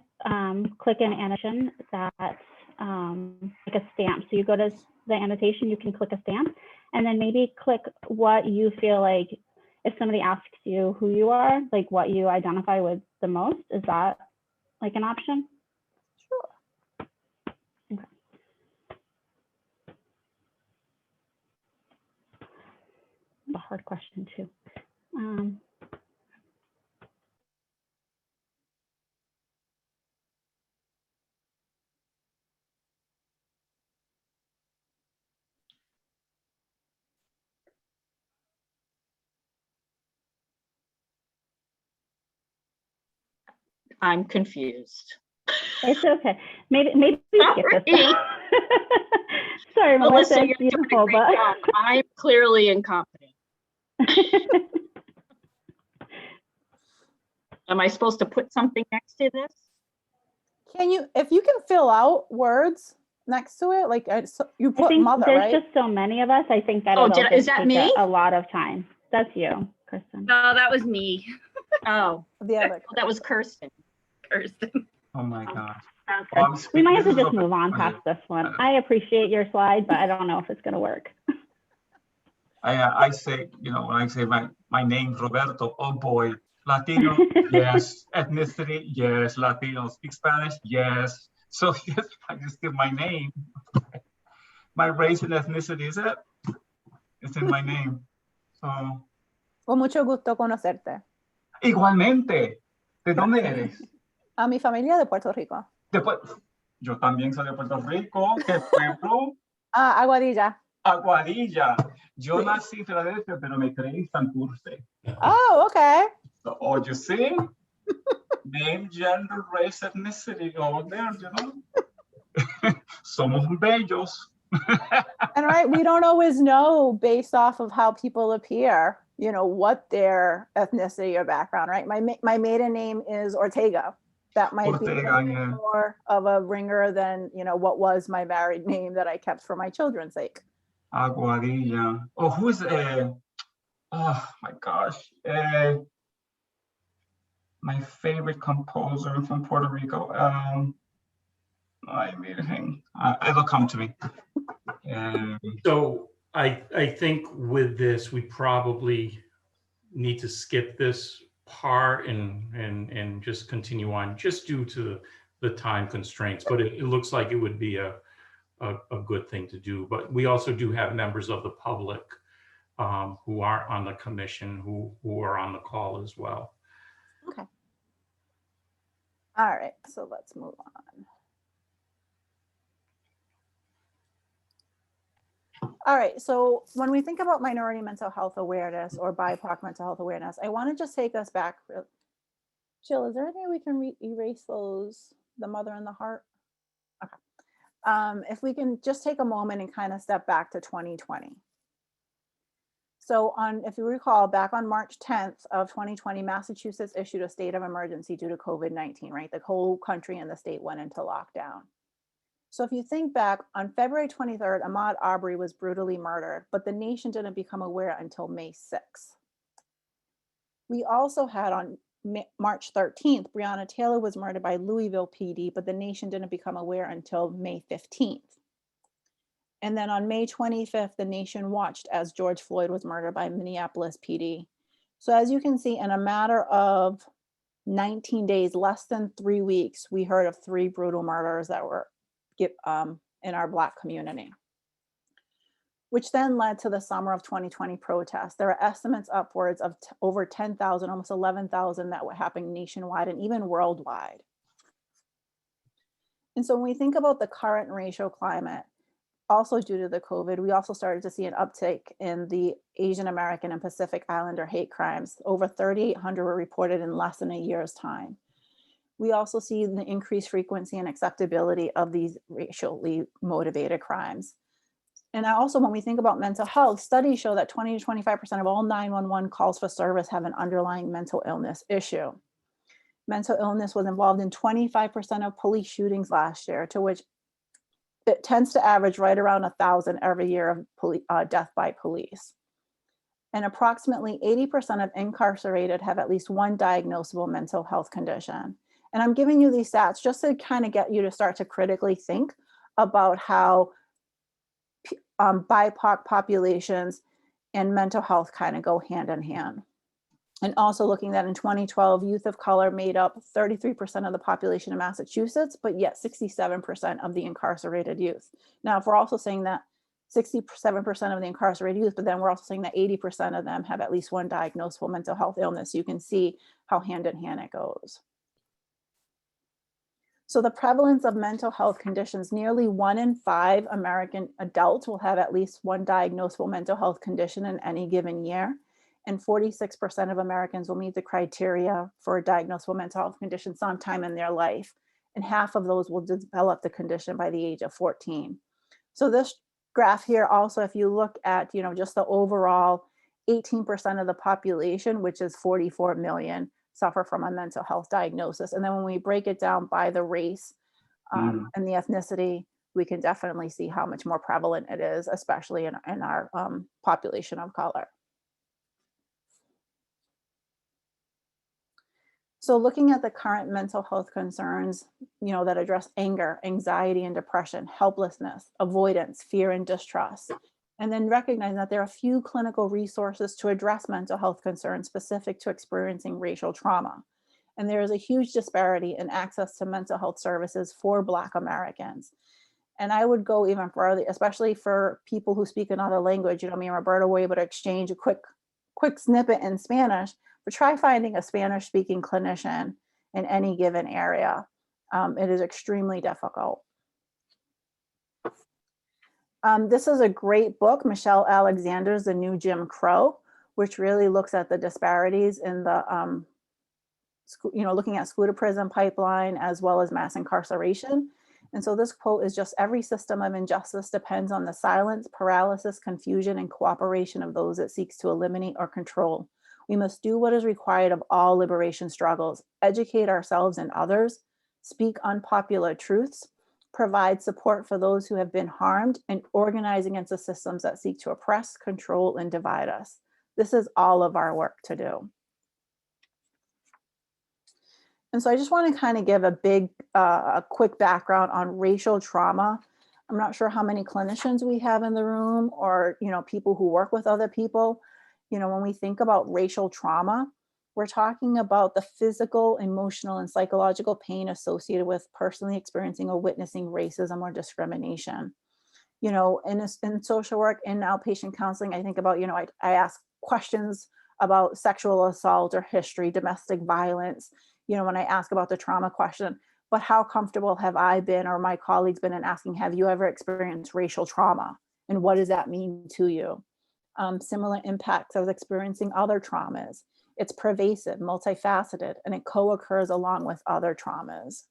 Speaker 1: click an annotation that like a stamp. So you go to the annotation, you can click a stamp, and then maybe click what you feel like, if somebody asks you who you are, like what you identify with the most. Is that like an option?
Speaker 7: Sure.
Speaker 1: Okay. A hard question too.
Speaker 2: I'm confused.
Speaker 1: It's okay. Maybe skip this.
Speaker 2: Sorry.
Speaker 1: Sorry, Melissa,
Speaker 2: Melissa,
Speaker 1: it's
Speaker 2: you're doing a
Speaker 1: beautiful,
Speaker 2: great job. I'm clearly incompetent. Am I supposed to put something next to this?
Speaker 7: Can you, if you can fill out words next to it, like you
Speaker 1: I
Speaker 7: put
Speaker 1: think
Speaker 7: mother,
Speaker 1: there's
Speaker 7: right?
Speaker 1: just so many of us. I think that
Speaker 2: Oh,
Speaker 1: it'll
Speaker 2: is
Speaker 1: just
Speaker 2: that
Speaker 1: take
Speaker 2: me?
Speaker 1: a lot of time. That's you, Kristen.
Speaker 3: No, that was me,
Speaker 2: Oh,
Speaker 7: The other.
Speaker 2: that was Kirsten.
Speaker 3: Kirsten.
Speaker 6: Oh my gosh.
Speaker 1: Sounds
Speaker 6: Well,
Speaker 1: good.
Speaker 6: I'm
Speaker 1: We might have to
Speaker 6: speaking-
Speaker 1: just move on past this one. I appreciate your slide, but I don't know if it's going to work.
Speaker 6: I say, you know, when I say my name, Roberto, oh boy, Latino, yes. Ethnicity, yes. Latino, speak Spanish, yes. So yes, I just give my name. My race and ethnicity is it? It's in my name. So,
Speaker 7: Con mucho gusto conocerte.
Speaker 6: igualmente, ¿de dónde eres?
Speaker 7: A mi familia de Puerto Rico.
Speaker 6: Yo también soy de Puerto Rico. ¿Qué pueblo?
Speaker 7: Ah, Aguadilla.
Speaker 6: Aguadilla. Yo
Speaker 7: Sí.
Speaker 6: nací en Filadelfia, pero me creí en Santurce.
Speaker 7: Oh, okay.
Speaker 6: So, oh, you see? Name, gender, race, ethnicity, all there, you know? Somos bellos.
Speaker 7: And right, we don't always know based off of how people appear, you know, what their ethnicity or background, right? My maiden name is Ortega. That might be a
Speaker 6: Ortega,
Speaker 7: little bit
Speaker 6: yeah.
Speaker 7: more of a ringer than, you know, what was my married name that I kept for my children's sake.
Speaker 6: Aguadilla. Oh, who's oh my gosh. My favorite composer from Puerto Rico. It'll come to me.
Speaker 4: So I think with this, we probably need to skip this part and just continue on, just due to the time constraints. But it looks like it would be a good thing to do. But we also do have members of the public who aren't on the commission who are on the call as well.
Speaker 7: Okay. All right, so let's move on. All right, so when we think about minority mental health awareness or BIPOC mental health awareness, I want to just take us back. Jill, is there any way we can erase those, the mother and the heart? Okay. If we can just take a moment and kind of step back to 2020. So if you recall, back on March 10th of 2020, Massachusetts issued a state of emergency due to COVID-19, right? The whole country and the state went into lockdown. So if you think back, on February 23rd, Ahmaud Arbery was brutally murdered, but the nation didn't become aware until May 6th. We also had on March 13th, Breonna Taylor was murdered by Louisville PD, but the nation didn't become aware until May 15th. And then on May 25th, the nation watched as George Floyd was murdered by Minneapolis PD. So as you can see, in a matter of 19 days, less than 3 weeks, we heard of 3 brutal murders that were in our Black community, which then led to the summer of 2020 protests. There are estimates upwards of over 10,000, almost 11,000 that were happening nationwide and even worldwide. And so when we think about the current racial climate, also due to the COVID, we also started to see an uptick in the Asian American and Pacific Islander hate crimes. Over 3,800 were reported in less than a year's time. We also see the increased frequency and acceptability of these racially motivated crimes. And also, when we think about mental health, studies show that 20 to 25% of all 911 calls for service have an underlying mental illness issue. Mental illness was involved in 25% of police shootings last year, to which it tends to average right around 1,000 every year of death by police. And approximately 80% of incarcerated have at least one diagnosable mental health condition. And I'm giving you these stats just to kind of get you to start to critically think about how BIPOC populations and mental health kind of go hand in hand. And also looking that in 2012, youth of color made up 33% of the population in Massachusetts, but yet 67% of the incarcerated youth. Now, if we're also saying that 67% of the incarcerated youth, but then we're also saying that 80% of them have at least one diagnosable mental health illness, you can see how hand in hand it goes. So the prevalence of mental health conditions, nearly 1 in 5 American adults will have at least one diagnosable mental health condition in any given year. and 46% of Americans will meet the criteria for a diagnosable mental health condition sometime in their life. And half of those will develop the condition by the age of 14. So this graph here also, if you look at, just the overall 18% of the population, which is 44 million, suffer from a mental health diagnosis. And then when we break it down by the race and the ethnicity, we can definitely see how much more prevalent it is, especially in our population of color. So looking at the current mental health concerns, that address anger, anxiety and depression, helplessness, avoidance, fear and distrust, and then recognizing that there are few clinical resources to address mental health concerns specific to experiencing racial trauma. And there is a huge disparity in access to mental health services for Black Americans. And I would go even further, especially for people who speak another language. Me and Roberto were able to exchange a quick snippet in Spanish, but try finding a Spanish speaking clinician in any given area. It is extremely difficult. This is a great book, Michelle Alexander's The New Jim Crow, which really looks at the disparities in the, looking at school to prison pipeline as well as mass incarceration. And so this quote is just, every system of injustice depends on the silence, paralysis, confusion, and cooperation of those it seeks to eliminate or control. We must do what is required of all liberation struggles, educate ourselves and others, speak unpopular truths, provide support for those who have been harmed, and organize against the systems that seek to oppress, control, and divide us. This is all of our work to do. And so I just want to kind of give a quick background on racial trauma. I'm not sure how many clinicians we have in the room or, people who work with other people. When we think about racial trauma, we're talking about the physical, emotional, and psychological pain associated with personally experiencing or witnessing racism or discrimination. In social work, in outpatient counseling, I think about, I ask questions about sexual assault or history, domestic violence, when I ask about the trauma question, but how comfortable have I been or my colleagues been in asking, have you ever experienced racial trauma? And what does that mean to you? Similar impacts of experiencing other traumas. It's pervasive, multifaceted, and it co-occurs along with other traumas.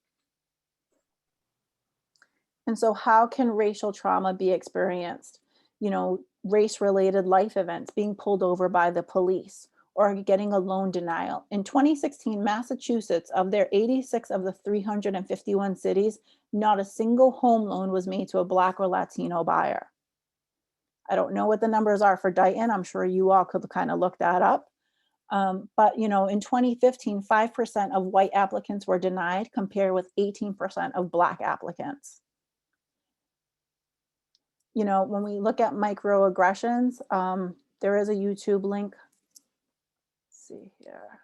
Speaker 7: And so how can racial trauma be experienced? Race-related life events, being pulled over by the police, or getting a loan denial. In 2016, Massachusetts, of their 86 of the 351 cities, not a single home loan was made to a Black or Latino buyer. I don't know what the numbers are for Dayton. I'm sure you all could kind of look that up. But in 2015, 5% of white applicants were denied, compared with 18% of Black applicants. When we look at microaggressions, there is a YouTube link. Let's see here.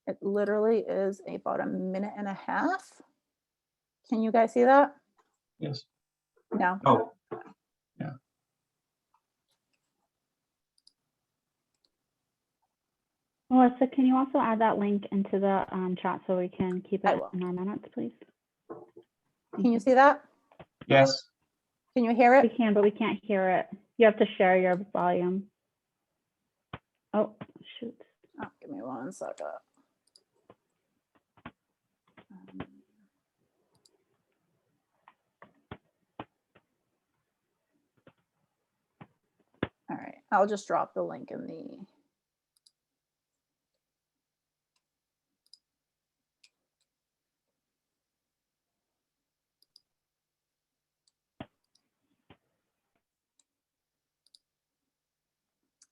Speaker 7: It literally is about a minute and a half. Can you guys see that?
Speaker 6: Yes.
Speaker 7: No.
Speaker 6: Oh, yeah.
Speaker 1: Melissa, can you also add that link into the chat so we can keep
Speaker 7: I
Speaker 1: it
Speaker 7: will.
Speaker 1: in our minutes, please?
Speaker 7: Can you see that?
Speaker 6: Yes.
Speaker 7: Can you hear
Speaker 1: We
Speaker 7: it?
Speaker 1: can, but we can't hear it. You have to share your volume. Oh, shoot.
Speaker 7: Oh, give me one second. All right, I'll just drop the link in the.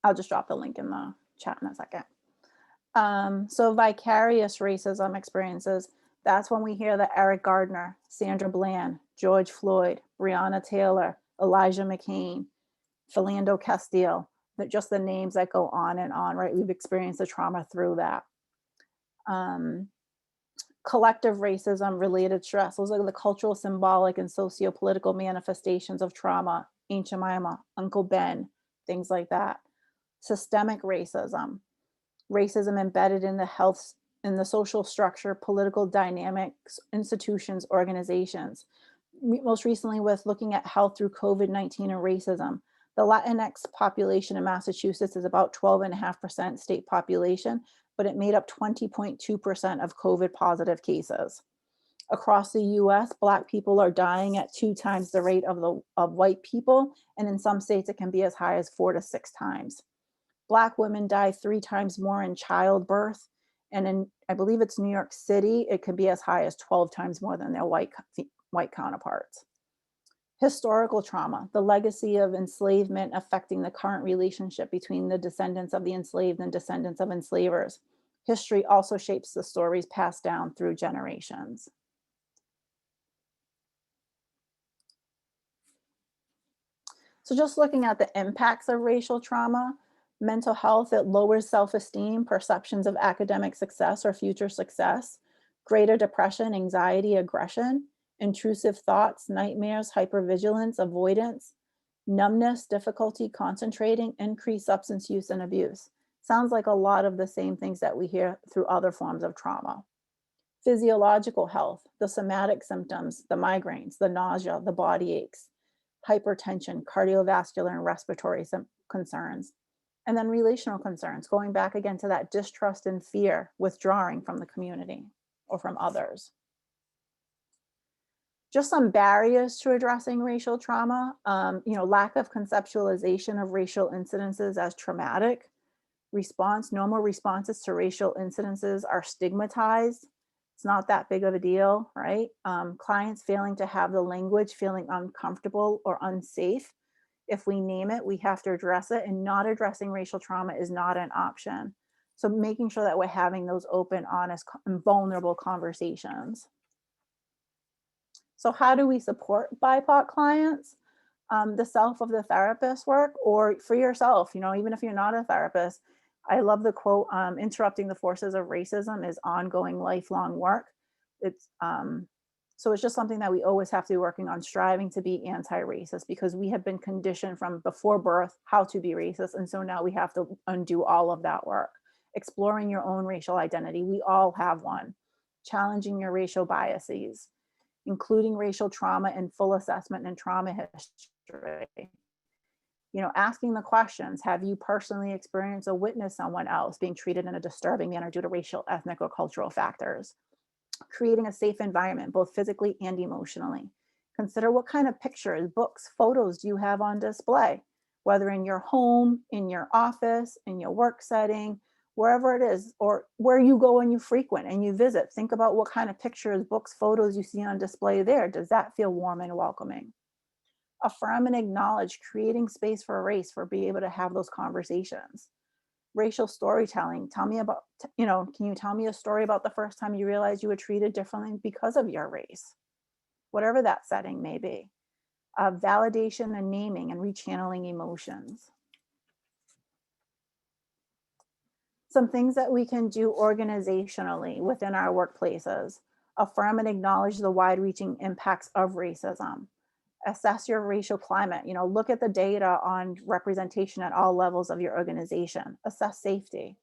Speaker 7: I'll just drop the link in the chat in a second. So vicarious racism experiences, that's when we hear that Eric Gardner, Sandra Bland, George Floyd, Breonna Taylor, Elijah McCain, Philando Castile, just the names that go on and on, right? We've experienced the trauma through that. Collective racism related stress, those are the cultural, symbolic, and socio-political manifestations of trauma, Aunt Jemima, Uncle Ben, things like that. Systemic racism, racism embedded in the health, in the social structure, political dynamics, institutions, organizations. Most recently with looking at health through COVID-19 and racism, The Latinx population in Massachusetts is about 12.5% state population, but it made up 20.2% of COVID positive cases. Across the US, Black people are dying at 2 times the rate of white people, and in some states it can be as high as 4 to 6 times. Black women die 3 times more in childbirth, and in, I believe it's New York City, it could be as high as 12 times more than their white counterparts. Historical trauma, the legacy of enslavement affecting the current relationship between the descendants of the enslaved and descendants of enslavers. History also shapes the stories passed down through generations. So just looking at the impacts of racial trauma, mental health, it lowers self-esteem, perceptions of academic success or future success, greater depression, anxiety, aggression, intrusive thoughts, nightmares, hypervigilance, avoidance, numbness, difficulty concentrating, increased substance use and abuse. Sounds like a lot of the same things that we hear through other forms of trauma. Physiological health, the somatic symptoms, the migraines, the nausea, the body aches, hypertension, cardiovascular and respiratory concerns. And then relational concerns, going back again to that distrust and fear, withdrawing from the community or from others. Just some barriers to addressing racial trauma, lack of conceptualization of racial incidences as traumatic. Normal responses to racial incidences are stigmatized. It's not that big of a deal, right? Clients failing to have the language, feeling uncomfortable or unsafe. If we name it, we have to address it, and not addressing racial trauma is not an option. So making sure that we're having those open, honest, and vulnerable conversations. So how do we support BIPOC clients? The self of the therapist work, or for yourself, even if you're not a therapist. I love the quote, interrupting the forces of racism is ongoing lifelong work. So it's just something that we always have to be working on, striving to be anti-racist, because we have been conditioned from before birth how to be racist. And so now we have to undo all of that work. Exploring your own racial identity. We all have one. Challenging your racial biases, including racial trauma and full assessment and trauma history. Asking the questions, have you personally experienced or witnessed someone else being treated in a disturbing manner due to racial, ethnic, or cultural factors? Creating a safe environment, both physically and emotionally. Consider what kind of pictures, books, photos do you have on display, whether in your home, in your office, in your work setting, wherever it is, or where you go and you frequent and you visit. Think about what kind of pictures, books, photos you see on display there. Does that feel warm and welcoming? Affirm and acknowledge, creating space for race, for being able to have those conversations. Racial storytelling. Tell me about, can you tell me a story about the first time you realized you were treated differently because of your race? Whatever that setting may be. Validation and naming and rechanneling emotions. Some things that we can do organizationally within our workplaces. Affirm and acknowledge the wide-reaching impacts of racism. Assess your racial climate. Look at the data on representation at all levels of your organization. Assess safety.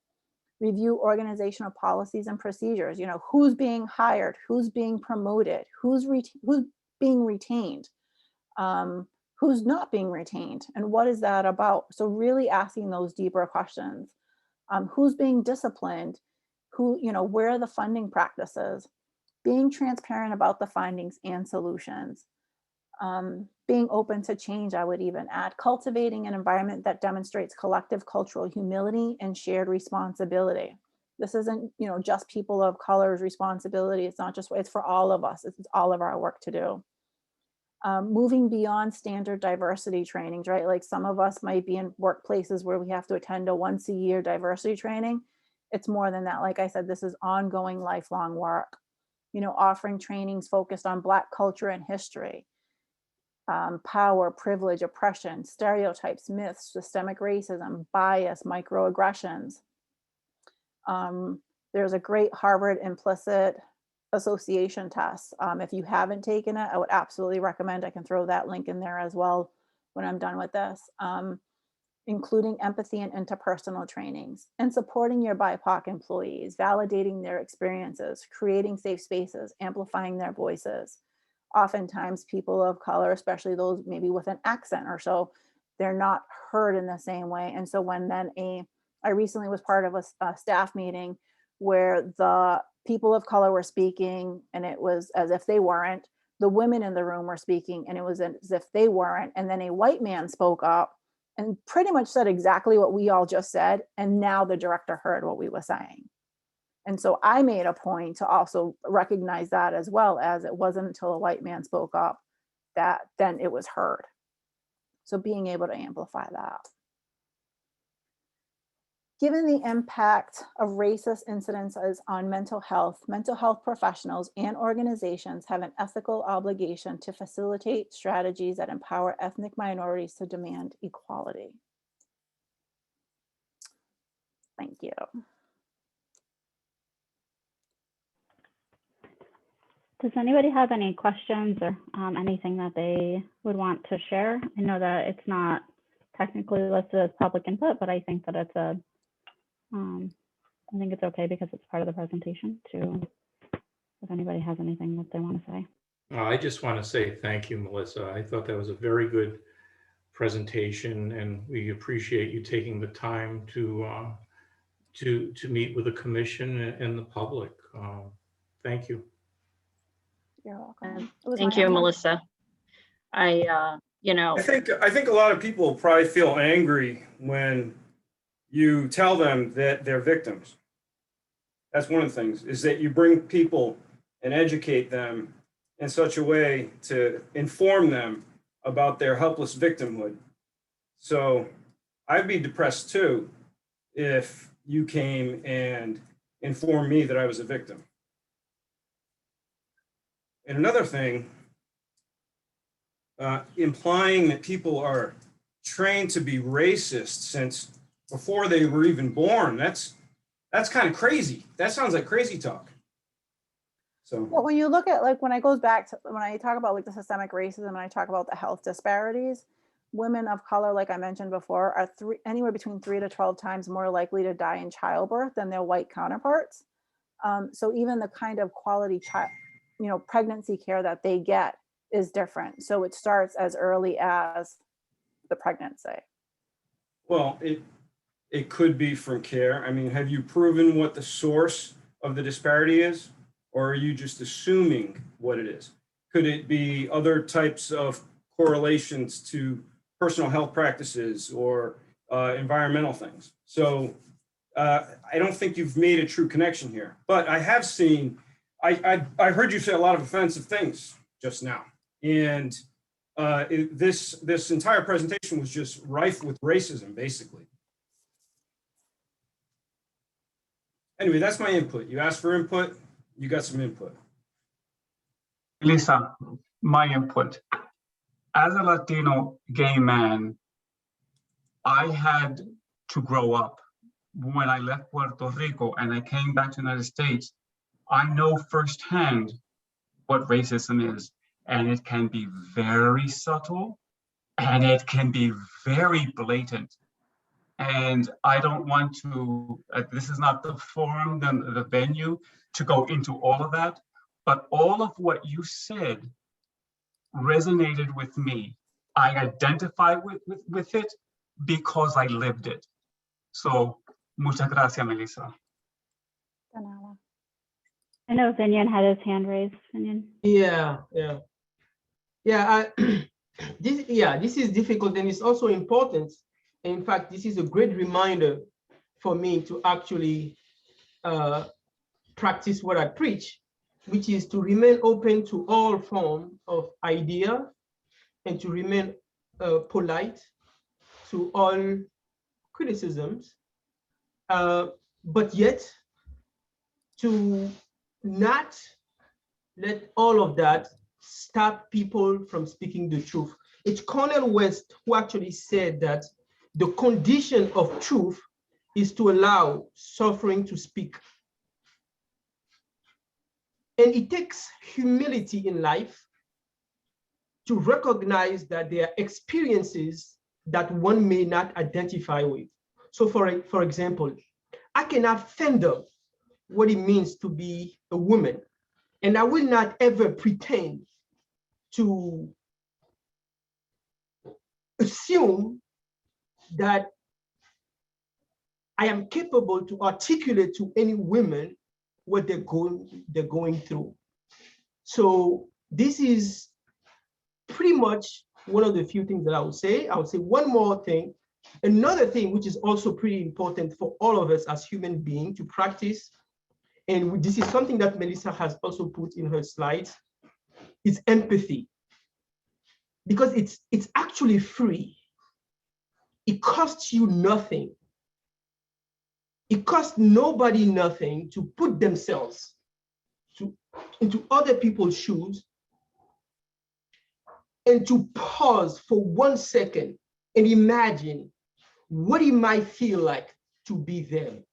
Speaker 7: Review organizational policies and procedures. Who's being hired, who's being promoted, who's being retained, who's not being retained, and what is that about? So really asking those deeper questions. Who's being disciplined? Where are the funding practices? Being transparent about the findings and solutions. Being open to change, I would even add. Cultivating an environment that demonstrates collective cultural humility and shared responsibility. This isn't, just people of color's responsibility. It's not just, it's for all of us. It's all of our work to do. Moving beyond standard diversity trainings, right? Like some of us might be in workplaces where we have to attend a once-a-year diversity training. It's more than that. Like I said, this is ongoing, lifelong work. Offering trainings focused on Black culture and history. Power, privilege, oppression, stereotypes, myths, systemic racism, bias, microaggressions. There's a great Harvard implicit association test. If you haven't taken it, I would absolutely recommend. I can throw that link in there as well when I'm done with this. Including empathy and interpersonal trainings, and supporting your BIPOC employees, validating their experiences, creating safe spaces, amplifying their voices. Oftentimes people of color, especially those maybe with an accent or so, they're not heard in the same way. And so when then I recently was part of a staff meeting where the people of color were speaking and it was as if they weren't, the women in the room were speaking and it was as if they weren't. And then a white man spoke up and pretty much said exactly what we all just said. And now the director heard what we were saying. And so I made a point to also recognize that, as well as it wasn't until a white man spoke up that then it was heard. So being able to amplify that. Given the impact of racist incidences on mental health professionals and organizations have an ethical obligation to facilitate strategies that empower ethnic minorities to demand equality. Thank you.
Speaker 1: Does anybody have any questions or anything that they would want to share? I know that it's not technically listed as public input, but I think that it's I think it's okay because it's part of the presentation too. If anybody has anything that they want to say.
Speaker 4: I just want to say thank you, Melissa. I thought that was a very good presentation, and we appreciate you taking the time to meet with the commission and the public. Thank you.
Speaker 7: You're welcome.
Speaker 2: Thank you, Melissa. I
Speaker 8: think a lot of people probably feel angry when you tell them that they're victims. That's one of the things, is that you bring people and educate them in such a way to inform them about their helpless victimhood. So I'd be depressed too if you came and informed me that I was a victim. And another thing, implying that people are trained to be racist since before they were even born, that's kind of crazy. That sounds like crazy talk. So
Speaker 7: well, when you look at, like, when I goes back to when I talk about like the systemic racism and I talk about the health disparities, women of color, like I mentioned before, are anywhere between 3 to 12 times more likely to die in childbirth than their white counterparts. So even the kind of quality pregnancy care that they get is different. So it starts as early as the pregnancy.
Speaker 8: well, it could be from care. I mean, have you proven what the source of the disparity is? Or are you just assuming what it is? Could it be other types of correlations to personal health practices or environmental things? So I don't think you've made a true connection here. But I have seen, I heard you say a lot of offensive things just now. And this entire presentation was just rife with racism, basically. Anyway, that's my input. You asked for input, you got some input.
Speaker 6: Lisa, my input. As a Latino gay man, I had to grow up. When I left Puerto Rico and I came back to the United States, I know firsthand what racism is, and it can be very subtle and it can be very blatant. And I don't want to, this is not the forum, the venue to go into all of that, but all of what you said resonated with me. I identify with it because I lived it. So, muchas gracias, Melissa.
Speaker 1: I know Vinyan had his hand raised. Vinyan.
Speaker 5: This is difficult, and it's also important. In fact, this is a great reminder for me to actually practice what I preach, which is to remain open to all forms of idea and to remain polite to all criticisms, but yet to not let all of that stop people from speaking the truth. It's Cornel West who actually said that the condition of truth is to allow suffering to speak. And it takes humility in life to recognize that there are experiences that one may not identify with. So for example, I cannot fathom what it means to be a woman, and I will not ever pretend to assume that I am capable to articulate to any women what they're going through. So this is pretty much one of the few things that I would say. I would say one more thing. Another thing which is also pretty important for all of us as human beings to practice, and this is something that Melissa has also put in her slides, is empathy. Because it's actually free. It costs you nothing. It costs nobody nothing to put themselves into other people's shoes and to pause for 1 second and imagine what it might feel like to be them.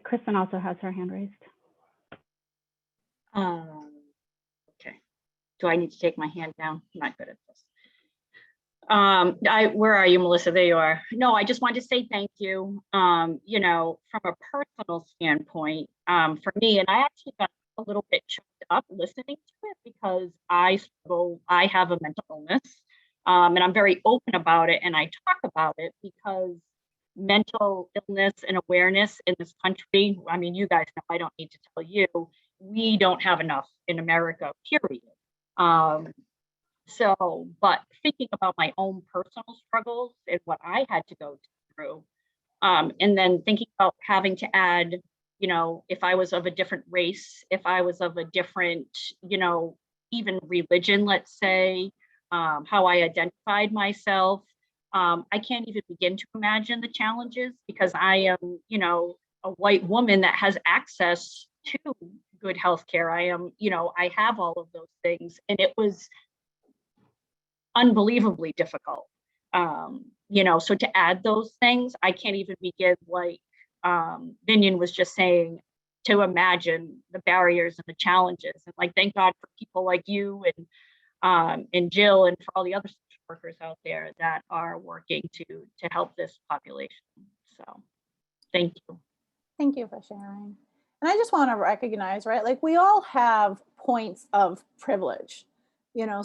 Speaker 1: Kristen also has her hand raised.
Speaker 2: Okay. Do I need to take my hand down? I'm not good at this. Where are you, Melissa? There you are. No, I just wanted to say thank you. You know, from a personal standpoint, for me, and I actually got a little bit choked up listening to it because I have a mental illness, and I'm very open about it, and I talk about it because mental illness and awareness in this country, I mean, you guys know, I don't need to tell you, we don't have enough in America, period. But thinking about my own personal struggles and what I had to go through, and then thinking about having to add, you know, if I was of a different race, if I was of a different, you know, even religion, let's say, how I identified myself, I can't even begin to imagine the challenges because I am, you know, a white woman that has access to good healthcare. I am, you know, I have all of those things, and it was unbelievably difficult. You know, so to add those things, I can't even begin, like Vinian was just saying, to imagine the barriers and the challenges. And like, thank God for people like you and Jill and for all the other social workers out there that are working to help this population. So thank you.
Speaker 7: Thank you for sharing. And I just want to recognize, right, like we all have points of privilege. You know,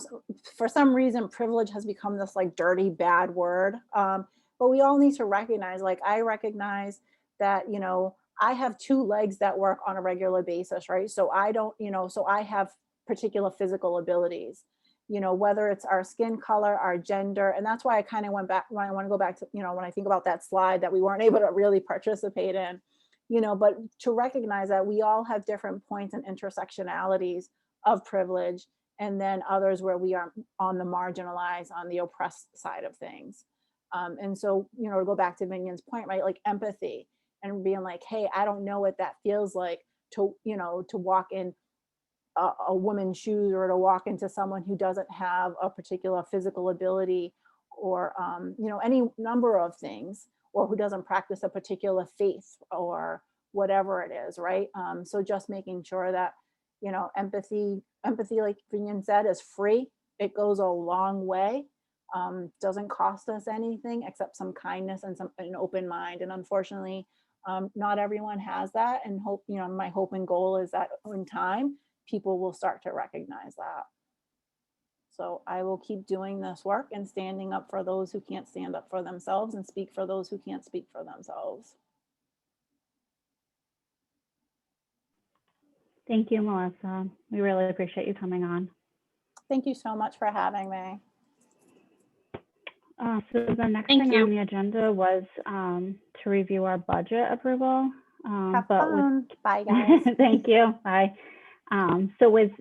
Speaker 7: for some reason, privilege has become this like dirty, bad word. But we all need to recognize, like I recognize that, you know, I have 2 legs that work on a regular basis, right? So I don't, you know, so I have particular physical abilities, you know, whether it's our skin color, our gender. And that's why I kind of went back, when I want to go back to, you know, when I think about that slide that we weren't able to really participate in, you know, but to recognize that we all have different points and intersectionalities of privilege, and then others where we are on the marginalized, on the oppressed side of things. And so, you know, to go back to Vinian's point, right, like empathy and being like, hey, I don't know what that feels like to, you know, to walk in a woman's shoes or to walk into someone who doesn't have a particular physical ability or, you know, any number of things, or who doesn't practice a particular faith or whatever it is, right? So just making sure that, you know, empathy, like Vinian said, is free. It goes a long way. Doesn't cost us anything except some kindness and an open mind. And unfortunately, not everyone has that. And hope, you know, my hope and goal is that in time, people will start to recognize that. So I will keep doing this work and standing up for those who can't stand up for themselves and speak for those who can't speak for themselves.
Speaker 1: Thank you, Melissa. We really appreciate you coming on.
Speaker 7: Thank you so much for having me.
Speaker 1: So the next thing on the agenda was to review our budget approval.
Speaker 7: Have fun. Bye, guys.
Speaker 1: Thank you. Bye. So with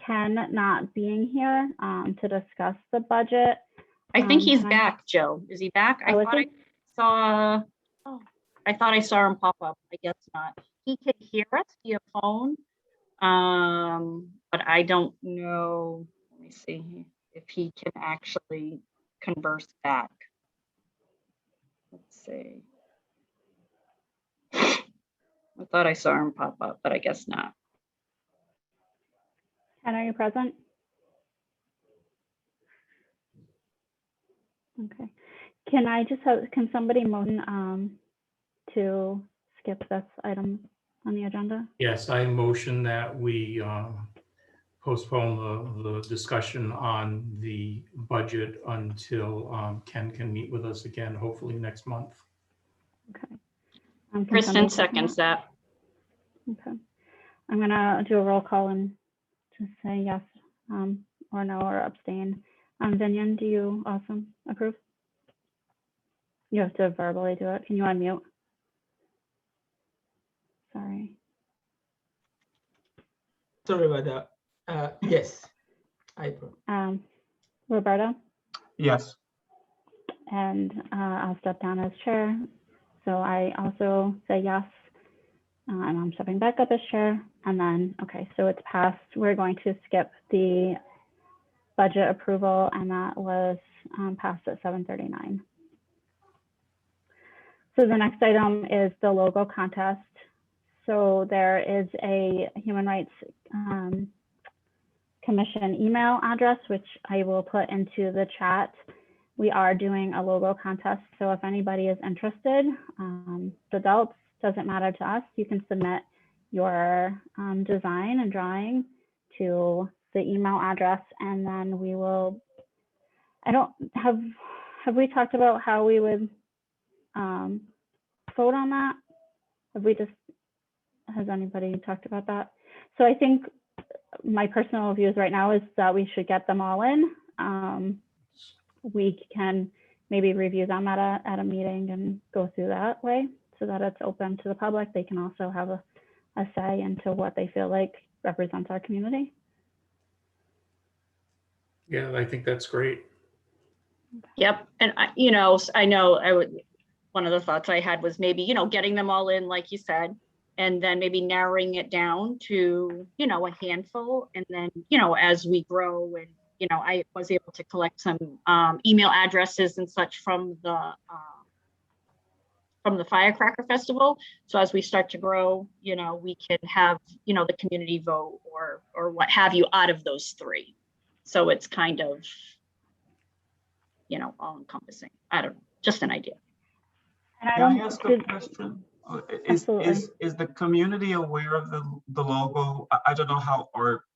Speaker 1: Ken not being here to discuss the budget.
Speaker 2: I think he's back, Jill. Is he back? I thought I saw him pop up. I guess not. He can hear us via phone, but I don't know. Let me see if he can actually converse back. Let's see. I thought I saw him pop up, but I guess not.
Speaker 1: Ken, are you present? Okay. Can somebody motion to skip this item on the agenda?
Speaker 4: Yes, I motion that we postpone the discussion on the budget until Ken can meet with us again, hopefully next month.
Speaker 1: Okay. Can
Speaker 2: Kristen
Speaker 1: somebody second
Speaker 2: seconds that.
Speaker 1: Okay. I'm gonna do a roll call and just say yes or no or abstain. Vinyan, do you also approve? You have to verbally do it. Can you unmute? Sorry.
Speaker 5: Sorry about that. Yes, I approve.
Speaker 1: Roberto?
Speaker 6: Yes.
Speaker 1: And I'll step down as chair. So I also say yes. And I'm stepping back up as chair. And then, okay, so it's passed. We're going to skip the budget approval, and that was passed at 7:39. So the next item is the logo contest. So there is a Human Rights Commission email address, which I will put into the chat. We are doing a logo contest. So if anybody is interested, adults, doesn't matter to us, you can submit your design and drawing to the email address, and then we will, have we talked about how we would vote on that? Has anybody talked about that? So I think my personal views right now is that we should get them all in. We can maybe review them at a meeting and go through that way so that it's open to the public. They can also have a say into what they feel like represents our community.
Speaker 4: Yeah, I think that's great.
Speaker 2: Yep. And one of the thoughts I had was maybe, getting them all in, like you said, and then maybe narrowing it down to, a handful. And then, as we grow and, I was able to collect some email addresses and such from the Firecracker Festival. So as we start to grow, we can have, the community vote or what have you out of those three. So it's kind of, all encompassing. I don't know, just an idea.
Speaker 1: And
Speaker 6: Can I ask a question? Is the community aware of the logo? I don't know how, or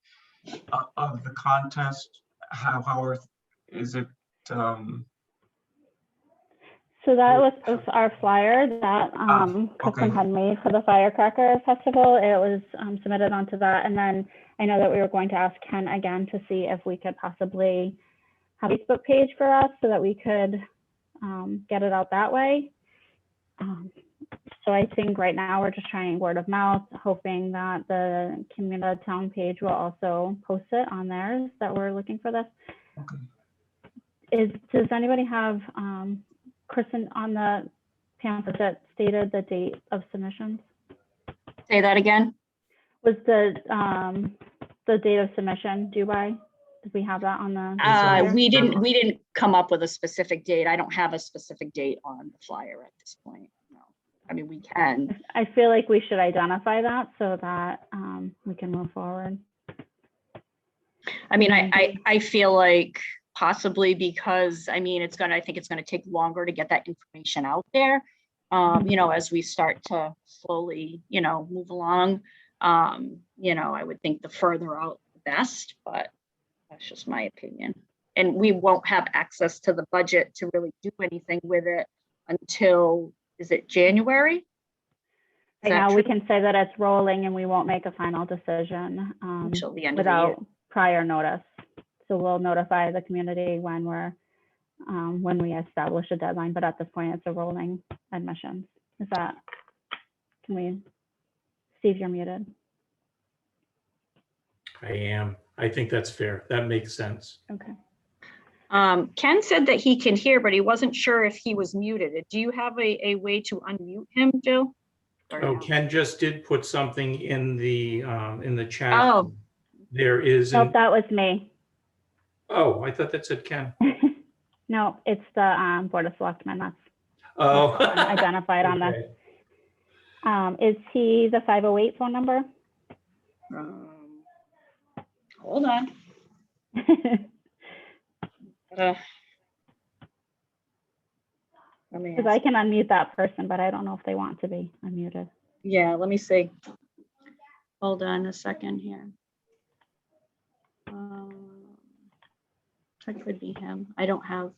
Speaker 6: of the contest. How is it?
Speaker 1: So that was our flyer that Kirsten had made for the Firecracker Festival. It was submitted onto that, and then I know that we were going to ask Ken again to see if we could possibly have a Facebook page for us so that we could get it out that way. So I think right now we're just trying word of mouth, hoping that the community town page will also post it on theirs that we're looking for this.
Speaker 6: Okay.
Speaker 1: Does anybody have, Kristen, on the pamphlet that stated the date of submissions?
Speaker 2: Say that again.
Speaker 1: Was the date of submission due by? Did we have that on the?
Speaker 2: We didn't come up with a specific date. I don't have a specific date on the flyer at this point. No, I mean, we can.
Speaker 1: I feel like we should identify that so that we can move forward.
Speaker 2: I mean, I feel like possibly because I think it's gonna take longer to get that information out there. As we start to slowly, move along. I would think the further out the best, but that's just my opinion. And we won't have access to the budget to really do anything with it until, is it January?
Speaker 1: Right now we can say that it's rolling and we won't make a final decision
Speaker 2: until the end of the year.
Speaker 1: without prior notice. So we'll notify the community when we establish a deadline, but at this point it's a rolling admissions. Steve, you're muted.
Speaker 4: I am. I think that's fair. That makes sense.
Speaker 1: Okay.
Speaker 2: Ken said that he can hear, but he wasn't sure if he was muted. Do you have a way to unmute him, Jill?
Speaker 4: Oh, Ken just did put something in the chat.
Speaker 2: Oh.
Speaker 4: There is.
Speaker 1: Nope, that was me.
Speaker 4: Oh, I thought that said Ken.
Speaker 1: No, it's the Board of Selectmen. That's identified on this. Is he the 508 phone number?
Speaker 2: Hold on.
Speaker 1: Because I can unmute that person, but I don't know if they want to be unmuted.
Speaker 2: Yeah, let me see. Hold on a second here. That could be him. I don't have.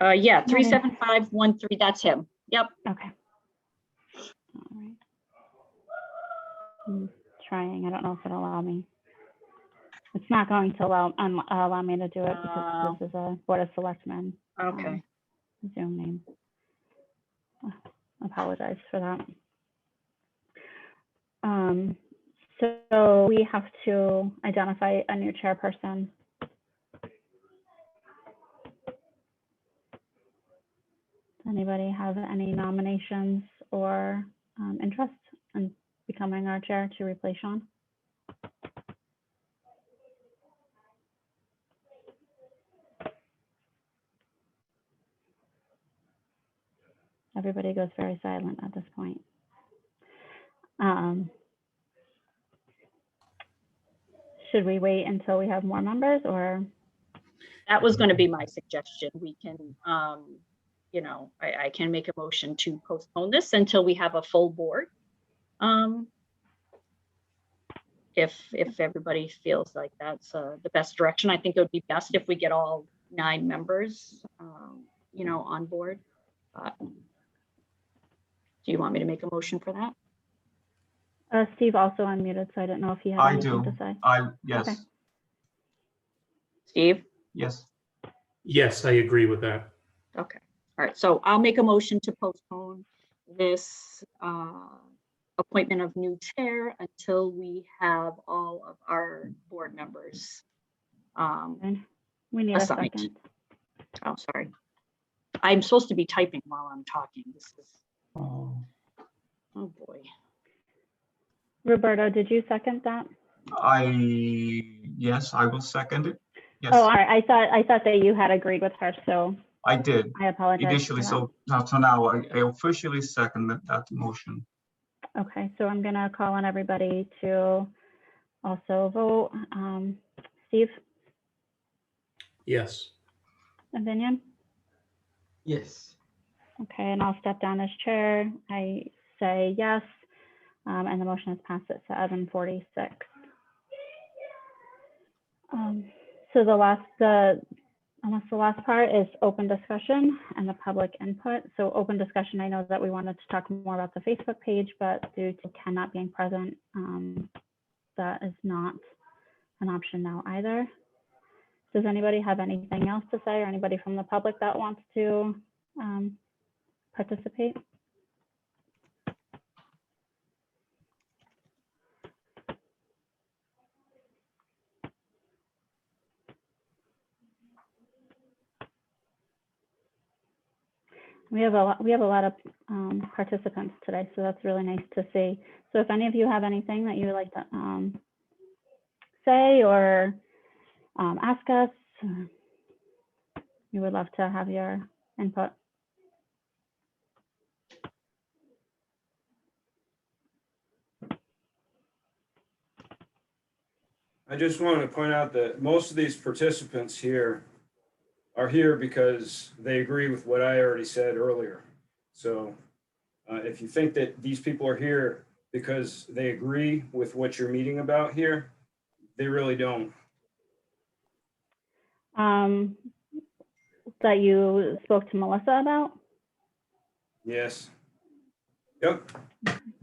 Speaker 2: Yeah, 37513. That's him. Yep.
Speaker 1: Okay. All right. I'm trying. I don't know if it'll allow me. It's not going to allow me to do it because this is a Board of Selectmen
Speaker 2: Okay.
Speaker 1: Zoom name. Apologize for that. So we have to identify a new chairperson. Anybody have any nominations or interest in becoming our chair to replace Sean? Everybody goes very silent at this point. Should we wait until we have more members, or?
Speaker 2: That was going to be my suggestion. We can, you know, I can make a motion to postpone this until we have a full board. If everybody feels like that's the best direction, I think it would be best if we get all 9 members, you know, on board. Do you want me to make a motion for that?
Speaker 1: Steve also unmuted, so I don't know if he had
Speaker 6: I
Speaker 1: anything
Speaker 6: do.
Speaker 1: to say.
Speaker 6: Yes.
Speaker 1: Okay.
Speaker 2: Steve?
Speaker 6: Yes.
Speaker 4: Yes, I agree with that.
Speaker 2: Okay. All right. So I'll make a motion to postpone this appointment of new chair until we have all of our board members.
Speaker 1: And we need
Speaker 2: Assigned.
Speaker 1: a second.
Speaker 2: Oh, sorry. I'm supposed to be typing while I'm talking. This is,
Speaker 6: Oh.
Speaker 2: oh boy.
Speaker 1: Roberto, did you second that?
Speaker 6: Yes, I will second it. Yes,
Speaker 1: Oh, all right. I thought that you had agreed with her, so
Speaker 6: I did
Speaker 1: I apologize.
Speaker 6: initially. So now I officially second that motion.
Speaker 1: Okay, so I'm gonna call on everybody to also vote. Steve,
Speaker 4: Yes.
Speaker 1: Avinion?
Speaker 5: Yes.
Speaker 1: Okay, and I'll step down as chair. I say yes, and the motion is passed at 7:46. So the last part is open discussion and the public input. So open discussion, I know that we wanted to talk more about the Facebook page, but due to Ken not being present, that is not an option now either. Does anybody have anything else to say, or anybody from the public that wants to participate? We have a lot of participants today, so that's really nice to see. So if any of you have anything that you would like to say or ask us, we would love to have your input.
Speaker 8: I just want to point out that most of these participants here are here because they agree with what I already said earlier. So if you think that these people are here because they agree with what you're meeting about here, they really don't.
Speaker 1: That you spoke to Melissa about?
Speaker 8: Yes. Yep.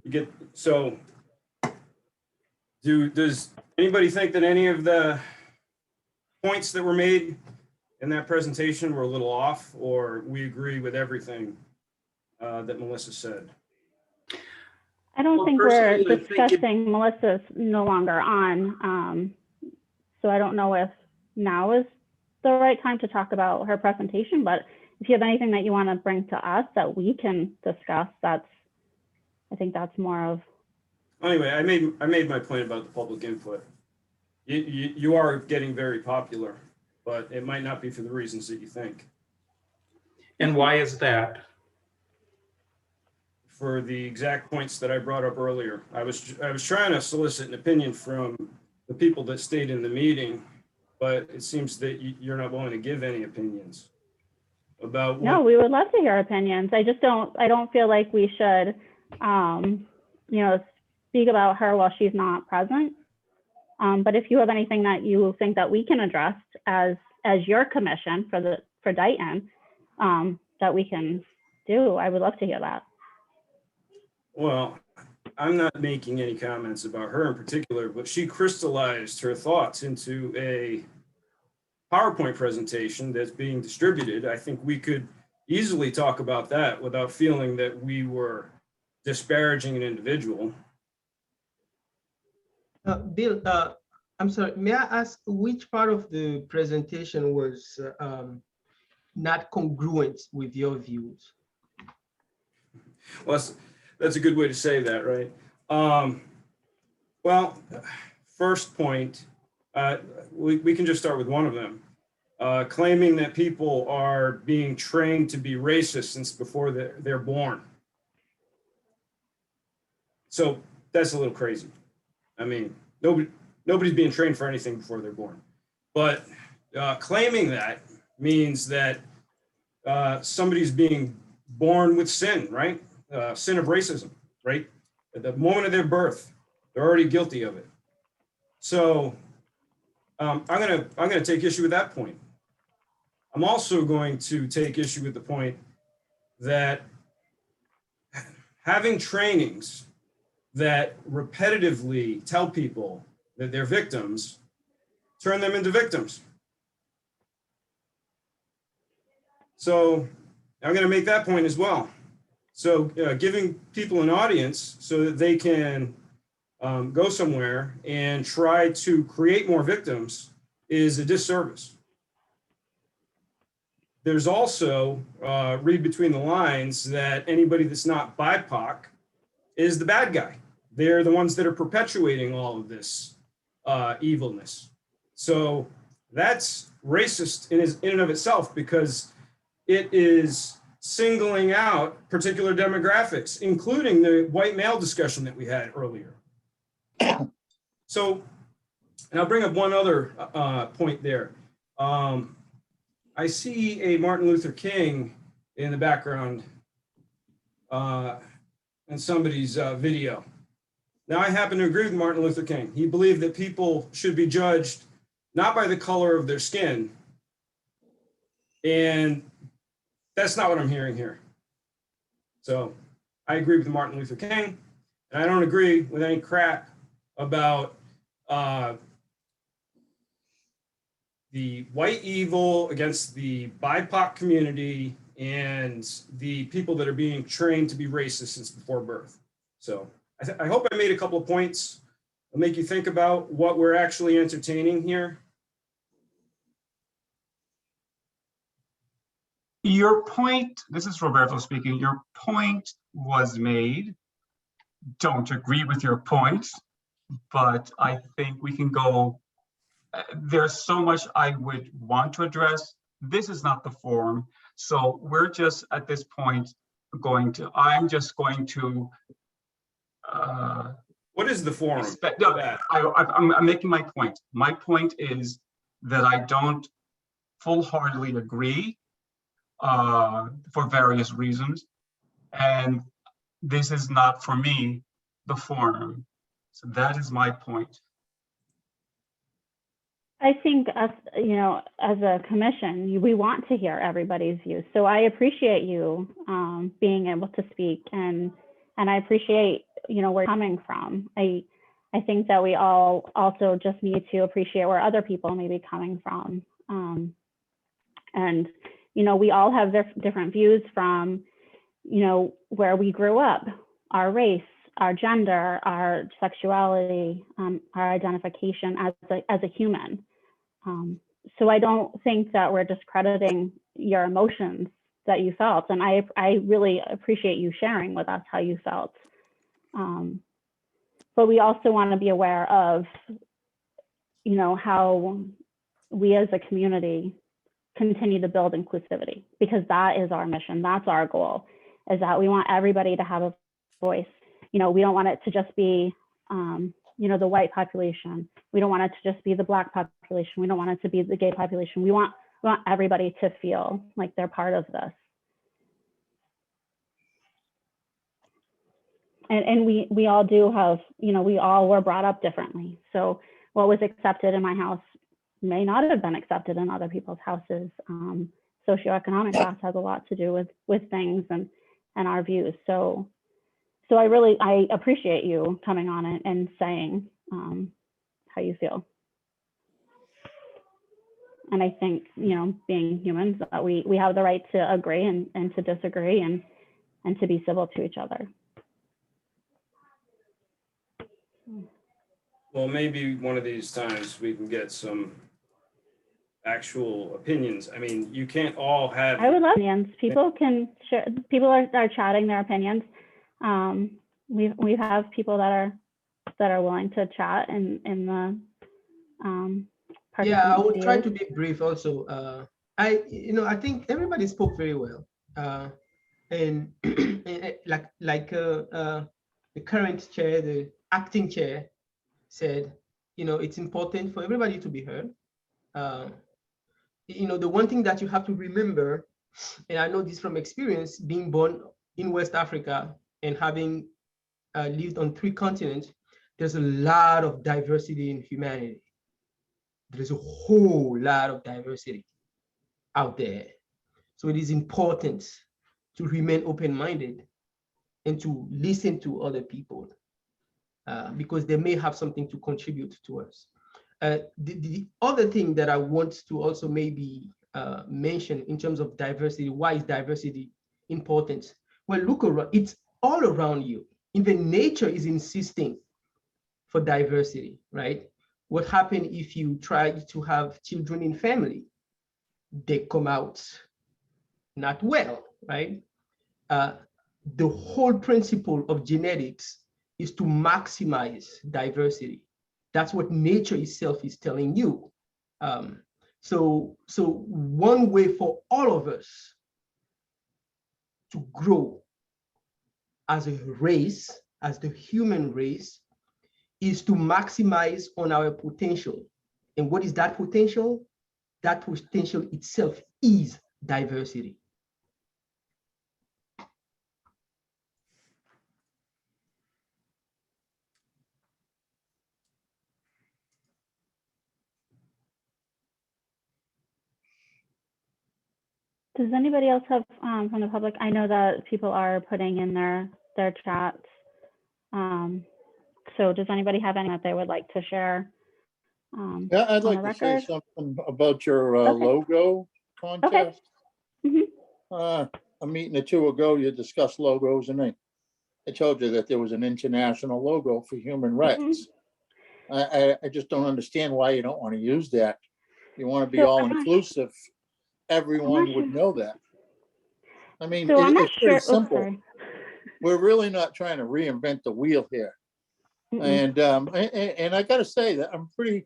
Speaker 8: You get, so does anybody think that any of the points that were made in that presentation were a little off, or we agree with everything that Melissa said?
Speaker 1: I don't
Speaker 4: Well,
Speaker 1: think we're
Speaker 4: personally, I think
Speaker 1: discussing Melissa's no longer on. So I don't know if now is the right time to talk about her presentation, but if you have anything that you want to bring to us that we can discuss, I think that's more of.
Speaker 8: Anyway, I made my point about the public input. You are getting very popular, but it might not be for the reasons that you think.
Speaker 4: And why is that?
Speaker 8: For the exact points that I brought up earlier. I was trying to solicit an opinion from the people that stayed in the meeting, but it seems that you're not willing to give any opinions about what.
Speaker 1: No, we would love to hear opinions. I don't feel like we should speak about her while she's not present. But if you have anything that you think that we can address as your commission for Dighton, that we can do, I would love to hear that.
Speaker 8: Well, I'm not making any comments about her in particular, but she crystallized her thoughts into a PowerPoint presentation that's being distributed. I think we could easily talk about that without feeling that we were disparaging an individual.
Speaker 5: Bill, I'm sorry, may I ask which part of the presentation was not congruent with your views?
Speaker 8: Well, that's a good way to say that, right? Well, first point, we can just start with one of them. Claiming that people are being trained to be racist since before they're born. So that's a little crazy. I mean, nobody's being trained for anything before they're born. But claiming that means that somebody's being born with sin, right? Sin of racism, right? At the moment of their birth, they're already guilty of it. So I'm gonna take issue with that point. I'm also going to take issue with the point that having trainings that repetitively tell people that they're victims turn them into victims. So I'm going to make that point as well. So giving people an audience so that they can go somewhere and try to create more victims is a disservice. There's also, read between the lines, that anybody that's not BIPOC is the bad guy. They're the ones that are perpetuating all of this evilness. So that's racist in and of itself, because it is singling out particular demographics, including the white male discussion that we had earlier. So, and I'll bring up one other point there. I see a Martin Luther King in the background in somebody's video. Now, I happen to agree with Martin Luther King. He believed that people should be judged not by the color of their skin. And that's not what I'm hearing here. So I agree with Martin Luther King, and I don't agree with any crap about the white evil against the BIPOC community and the people that are being trained to be racist since before birth. So I hope I made a couple of points that'll make you think about what we're actually entertaining here.
Speaker 6: Your point, this is Roberto speaking, your point was made. Don't agree with your point, but I think we can go, there's so much I would want to address. This is not the forum. So we're just at this point I'm just going to.
Speaker 8: What is the forum?
Speaker 6: I'm making my point. My point is that I don't full-heartedly agree for various reasons. And this is not, for me, the forum. So that is my point.
Speaker 1: I think as a commission, we want to hear everybody's views. So I appreciate you being able to speak, and I appreciate where you're coming from. I think that we all also just need to appreciate where other people may be coming from. And we all have different views from where we grew up, our race, our gender, our sexuality, our identification as a human. So I don't think that we're discrediting your emotions that you felt. And I really appreciate you sharing with us how you felt. But we also want to be aware of, how we as a community continue to build inclusivity, because that is our mission. That's our goal, is that we want everybody to have a voice. We don't want it to just be, the white population. We don't want it to just be the Black population. We don't want it to be the gay population. We want everybody to feel like they're part of this. and we all do have, we all were brought up differently. So what was accepted in my house may not have been accepted in other people's houses. Socioeconomic class has a lot to do with things and our views. So I appreciate you coming on it and saying how you feel. And I think, being humans, we have the right to agree and to disagree and to be civil to each other.
Speaker 8: Well, maybe one of these times we can get some actual opinions. I mean, you can't all have.
Speaker 1: I would love opinions. People can share. People are chatting their opinions. We have people that are willing to chat in the.
Speaker 5: Yeah, I will try to be brief. Also, I think everybody spoke very well, and the current chair, the acting chair, said, it's important for everybody to be heard. The one thing that you have to remember, and I know this from experience, being born in West Africa and having lived on 3 continents, there's a lot of diversity in humanity. There's a whole lot of diversity out there. So it is important to remain open-minded and to listen to other people because they may have something to contribute to us. The other thing that I want to also maybe mention in terms of diversity, why is diversity important? Well, look around, it's all around you. Even nature is insisting for diversity, right? What happens if you try to have children in family? They come out not well, right? The whole principle of genetics is to maximize diversity. That's what nature itself is telling you. So one way for all of us to grow as a race, as the human race, is to maximize on our potential. And what is that potential? That potential itself is diversity.
Speaker 1: Does anybody else have from the public? I know that people are putting in their chats. So does anybody have anything that they would like to share?
Speaker 9: Yeah, I'd like to say something about your logo contest.
Speaker 1: Okay.
Speaker 9: A meeting or 2 ago, you discussed logos, and I told you that there was an international logo for human rights. I just don't understand why you don't want to use that. You want to be all inclusive. Everyone would know that. I mean, it's very simple. We're really not trying to reinvent the wheel here. And I got to say that I'm pretty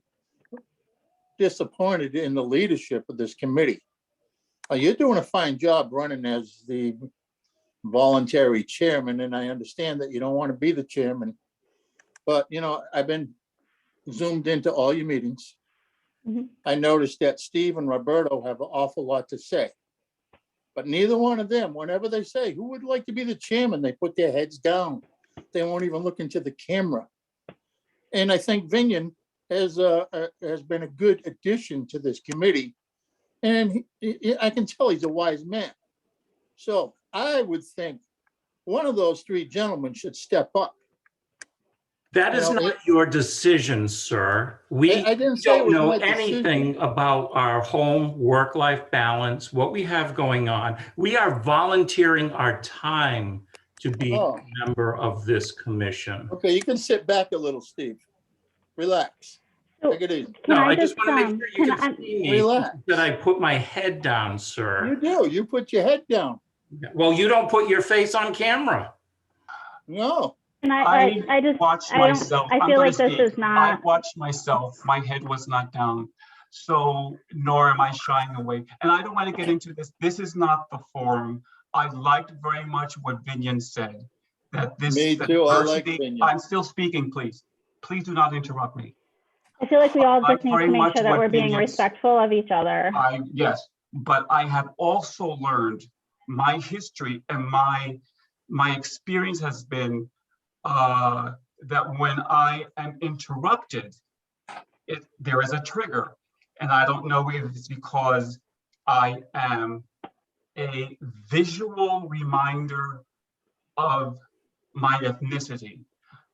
Speaker 9: disappointed in the leadership of this committee. You're doing a fine job running as the voluntary chairman, and I understand that you don't want to be the chairman, but I've been zoomed into all your meetings. I noticed that Steve and Roberto have an awful lot to say, but neither one of them, whenever they say, who would like to be the chairman, they put their heads down. They won't even look into the camera. And I think Vinyan has been a good addition to this committee. And I can tell he's a wise man. So I would think one of those 3 gentlemen should step up.
Speaker 4: That is not your decision, sir. We don't know anything about our home work-life balance, what we have going on. We are volunteering our time to be a member of this commission.
Speaker 9: Okay, you can sit back a little, Steve. Relax. Take it easy.
Speaker 4: No, I just want to make sure you can see me.
Speaker 9: Relax.
Speaker 4: That I put my head down, sir.
Speaker 9: You do. You put your head down.
Speaker 4: Well, you don't put your face on camera.
Speaker 9: No.
Speaker 1: And I just
Speaker 6: watched myself.
Speaker 1: I feel like this is not.
Speaker 6: I watched myself. My head was not down. So nor am I shying away. And I don't want to get into this. This is not the forum. I liked very much what Vinyan said. That this
Speaker 9: Me too. I like Vinyan.
Speaker 6: I'm still speaking, please. Please do not interrupt me.
Speaker 1: I feel like we all just need to make sure that we're being respectful of each other.
Speaker 6: Yes, but I have also learned my history and my experience has been that when I am interrupted, there is a trigger. And I don't know if it's because I am a visual reminder of my ethnicity.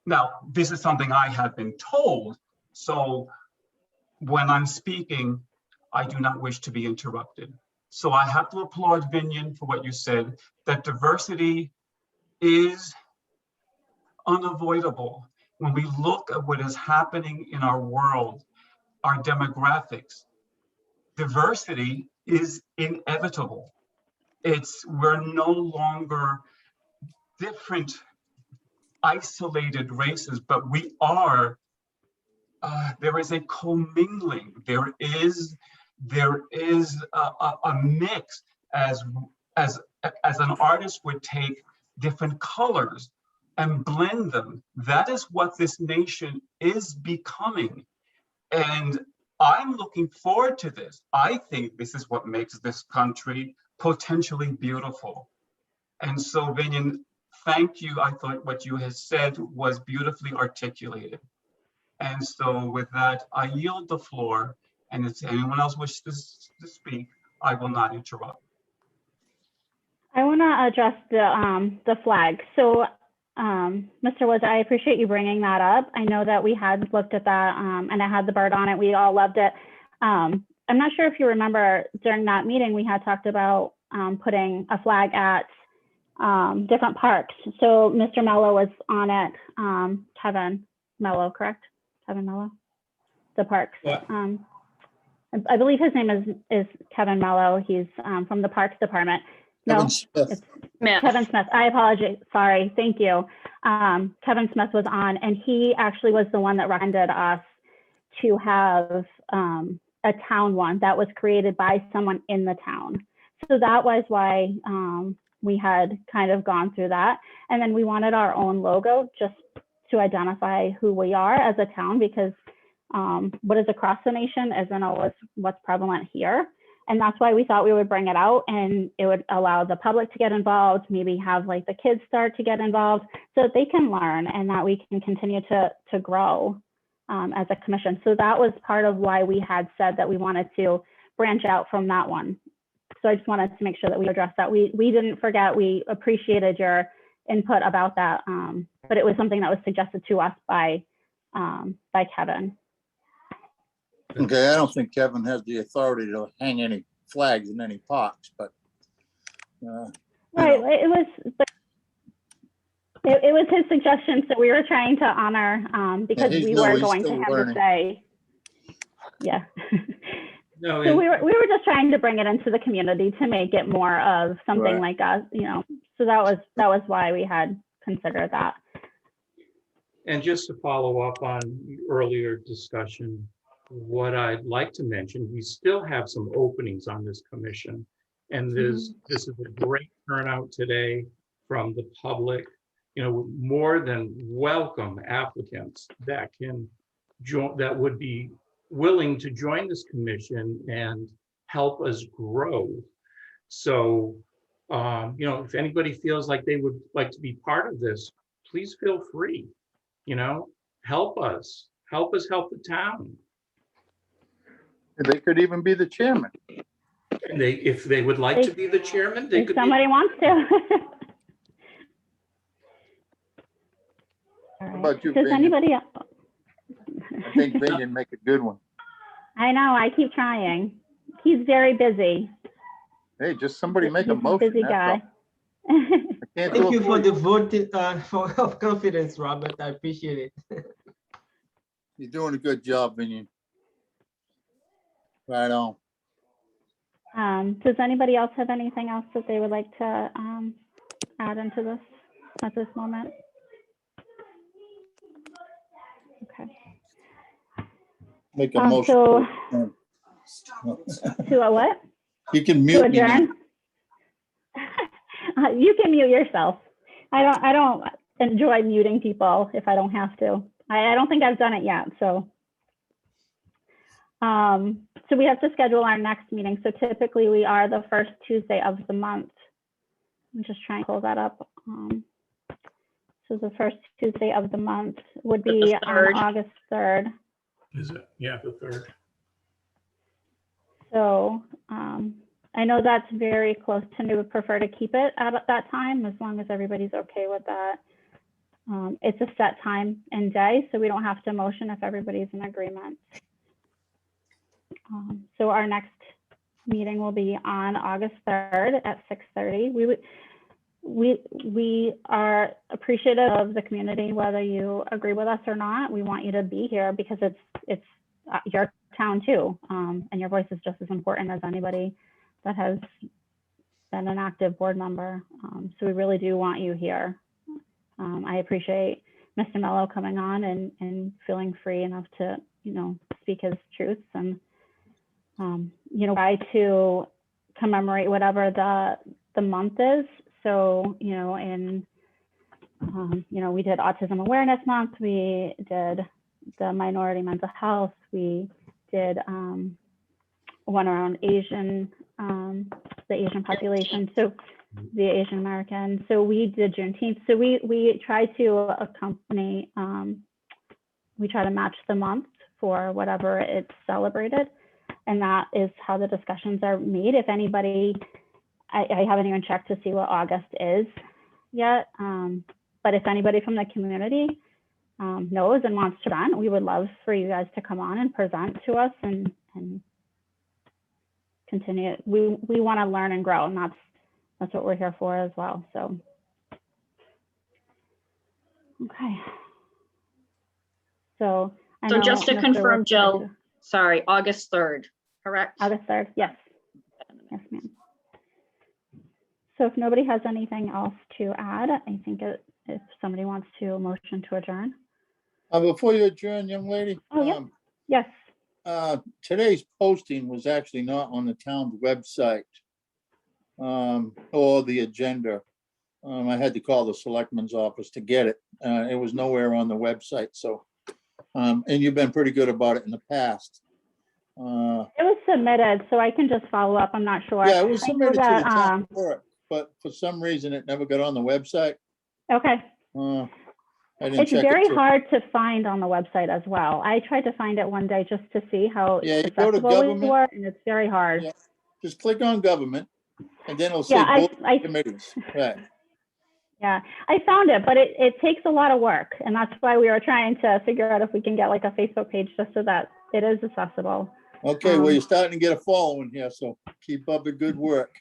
Speaker 6: Now, this is something I have been told. So when I'm speaking, I do not wish to be interrupted. So I have to applaud Vinian for what you said, that diversity is unavoidable. When we look at what is happening in our world, our demographics, diversity is inevitable. We're no longer different isolated races, but we are, there is a commingling. There is a mix as an artist would take different colors and blend them. That is what this nation is becoming. And I'm looking forward to this. I think this is what makes this country potentially beautiful. And so, Vinian, thank you. I thought what you had said was beautifully articulated. And so with that, I yield the floor. And if anyone else wishes to speak, I will not interrupt.
Speaker 1: I want to address the flag. So, Mr. Woods, I appreciate you bringing that up. I know that we had looked at that and it had the bird on it. We all loved it. I'm not sure if you remember during that meeting, we had talked about putting a flag at different parks. So Mr. Mello was on it, Kevin Mello, correct? Kevin Mello, the parks. I believe his name is Kevin Mello. He's from the Parks Department. No, it's Kevin Smith. I apologize. Sorry. Thank you. Kevin Smith was on, and he actually was the one that recommended us to have a town one that was created by someone in the town. So that was why we had kind of gone through that. And then we wanted our own logo just to identify who we are as a town, because what is across the nation isn't always what's prevalent here. And that's why we thought we would bring it out, and it would allow the public to get involved, maybe have like the kids start to get involved so that they can learn and that we can continue to grow as a commission. So that was part of why we had said that we wanted to branch out from that one. So I just wanted to make sure that we addressed that. We didn't forget, we appreciated your input about that, but it was something that was suggested to us by Kevin.
Speaker 9: Okay, I don't think Kevin has the authority to hang any flags in any parks, but.
Speaker 1: Right, it was his suggestion, so we were trying to honor, because we were going to have to say, yeah.
Speaker 4: No,
Speaker 1: so we were just trying to bring it into the community to make it more of something like us, you know. So that was why we had considered that.
Speaker 4: And just to follow up on the earlier discussion, what I'd like to mention, we still have some openings on this commission, and this is a great turnout today from the public. You know, more than welcome applicants that can join, that would be willing to join this commission and help us grow. So, you know, if anybody feels like they would like to be part of this, please feel free. You know, help us help the town.
Speaker 9: They could even be the chairman.
Speaker 4: And if they would like to be the chairman, they could.
Speaker 1: If somebody wants to. All right.
Speaker 9: How about you,
Speaker 1: Does
Speaker 9: Vinian?
Speaker 1: anybody else?
Speaker 9: I think Vinian make a good one.
Speaker 1: I know, I keep trying. He's very busy.
Speaker 9: Hey, just somebody make a
Speaker 1: He's
Speaker 9: motion.
Speaker 1: busy guy.
Speaker 5: Thank you for the vote of confidence, Robert. I appreciate it.
Speaker 9: You're doing a good job, Vinian. Right on.
Speaker 1: Does anybody else have anything else that they would like to add into this at this moment? Okay.
Speaker 9: Make a motion.
Speaker 1: So, to a what?
Speaker 9: You can mute me now.
Speaker 1: You can mute yourself. I don't enjoy muting people if I don't have to. I don't think I've done it yet. So we have to schedule our next meeting. So typically we are the first Tuesday of the month. I'm just trying to pull that up. So So the first Tuesday of the month would
Speaker 2: The
Speaker 1: be on
Speaker 2: 3rd.
Speaker 1: August 3rd.
Speaker 4: Is it? Yeah, the 3rd.
Speaker 1: So I know that's very close to me. Would prefer to keep it at that time as long as everybody's okay with that. It's a set time and day, so we don't have to motion if everybody's in agreement. So our next meeting will be on August 3rd at 6:30. We are appreciative of the community, whether you agree with us or not. We want you to be here because it's your town too, and your voice is just as important as anybody that has been an active board member. So we really do want you here. I appreciate Mr. Mello coming on and feeling free enough to, speak his truths and, try to commemorate whatever the month is. So, we did Autism Awareness Month. We did the Minority Mental Health. We did one around Asian, the Asian population. So the Asian American. So we did Juneteenth. So we try to accompany, we try to match the month for whatever it's celebrated. And that is how the discussions are made. If anybody, I haven't even checked to see what August is yet. But if anybody from the community knows and wants to run, we would love for you guys to come on and present to us and continue. We want to learn and grow, and that's what we're here for as well. So, okay. So
Speaker 2: just to
Speaker 1: Mr.
Speaker 2: confirm,
Speaker 1: Woods-
Speaker 2: Jill, sorry, August 3rd, correct?
Speaker 1: August 3rd, yes. Yes, ma'am. So if nobody has anything else to add, I think if somebody wants to motion to adjourn.
Speaker 9: Before you adjourn, young lady.
Speaker 1: Oh, yeah. Yes.
Speaker 9: Today's posting was actually not on the town's website or the agenda. I had to call the selectman's office to get it. It was nowhere on the website. So, and you've been pretty good about it in the past.
Speaker 1: It was submitted, so I can just follow up. I'm not sure.
Speaker 9: Yeah, it was submitted to the
Speaker 1: that,
Speaker 9: town clerk, but for some reason it never got on the website.
Speaker 1: Okay.
Speaker 9: I didn't
Speaker 1: It's
Speaker 9: check
Speaker 1: very
Speaker 9: it.
Speaker 1: hard to find on the website as well. I tried to find it one day just to see how
Speaker 9: Yeah, you go to
Speaker 1: accessible we
Speaker 9: government.
Speaker 1: were, and it's very hard.
Speaker 9: Yeah. Just click on government and then it'll say
Speaker 1: Yeah,
Speaker 9: board committees. Right.
Speaker 1: Yeah, I found it, but it takes a lot of work. And that's why we were trying to figure out if we can get like a Facebook page just so that it is accessible.
Speaker 9: Okay, well, you're starting to get a following here, so keep up the good work.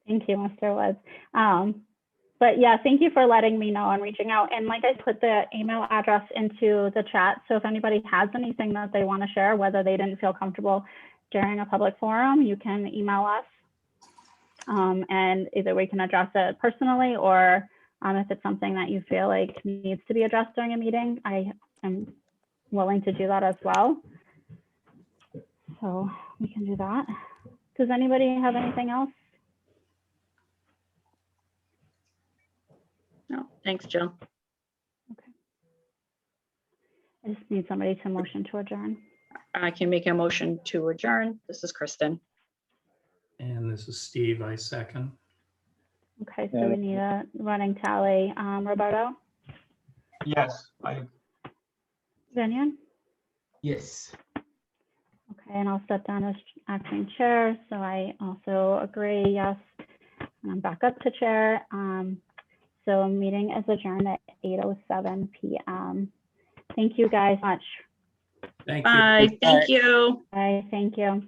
Speaker 1: Thank you, Mr. Woods. But yeah, thank you for letting me know and reaching out. And like I put the email address into the chat. So if anybody has anything that they want to share, whether they didn't feel comfortable during a public forum, you can email us. And either we can address it personally, or if it's something that you feel like needs to be addressed during a meeting, I am willing to do that as well. So we can do that. Does anybody have anything else?
Speaker 2: No, thanks, Jill.
Speaker 1: Okay. I just need somebody to motion to adjourn.
Speaker 2: I can make a motion to adjourn. This is Kristen.
Speaker 4: And this is Steve, I second.
Speaker 1: Okay, so we need a running tally. Roberto?
Speaker 6: Yes,
Speaker 1: Vinyan?
Speaker 5: Yes.
Speaker 1: Okay, and I'll step down as acting chair. So I also agree, yes. And I'm back up to chair. So meeting is adjourned at 8:07 p.m. Thank you guys much.
Speaker 4: Thank you.
Speaker 2: Bye, thank you.
Speaker 1: Bye, thank you.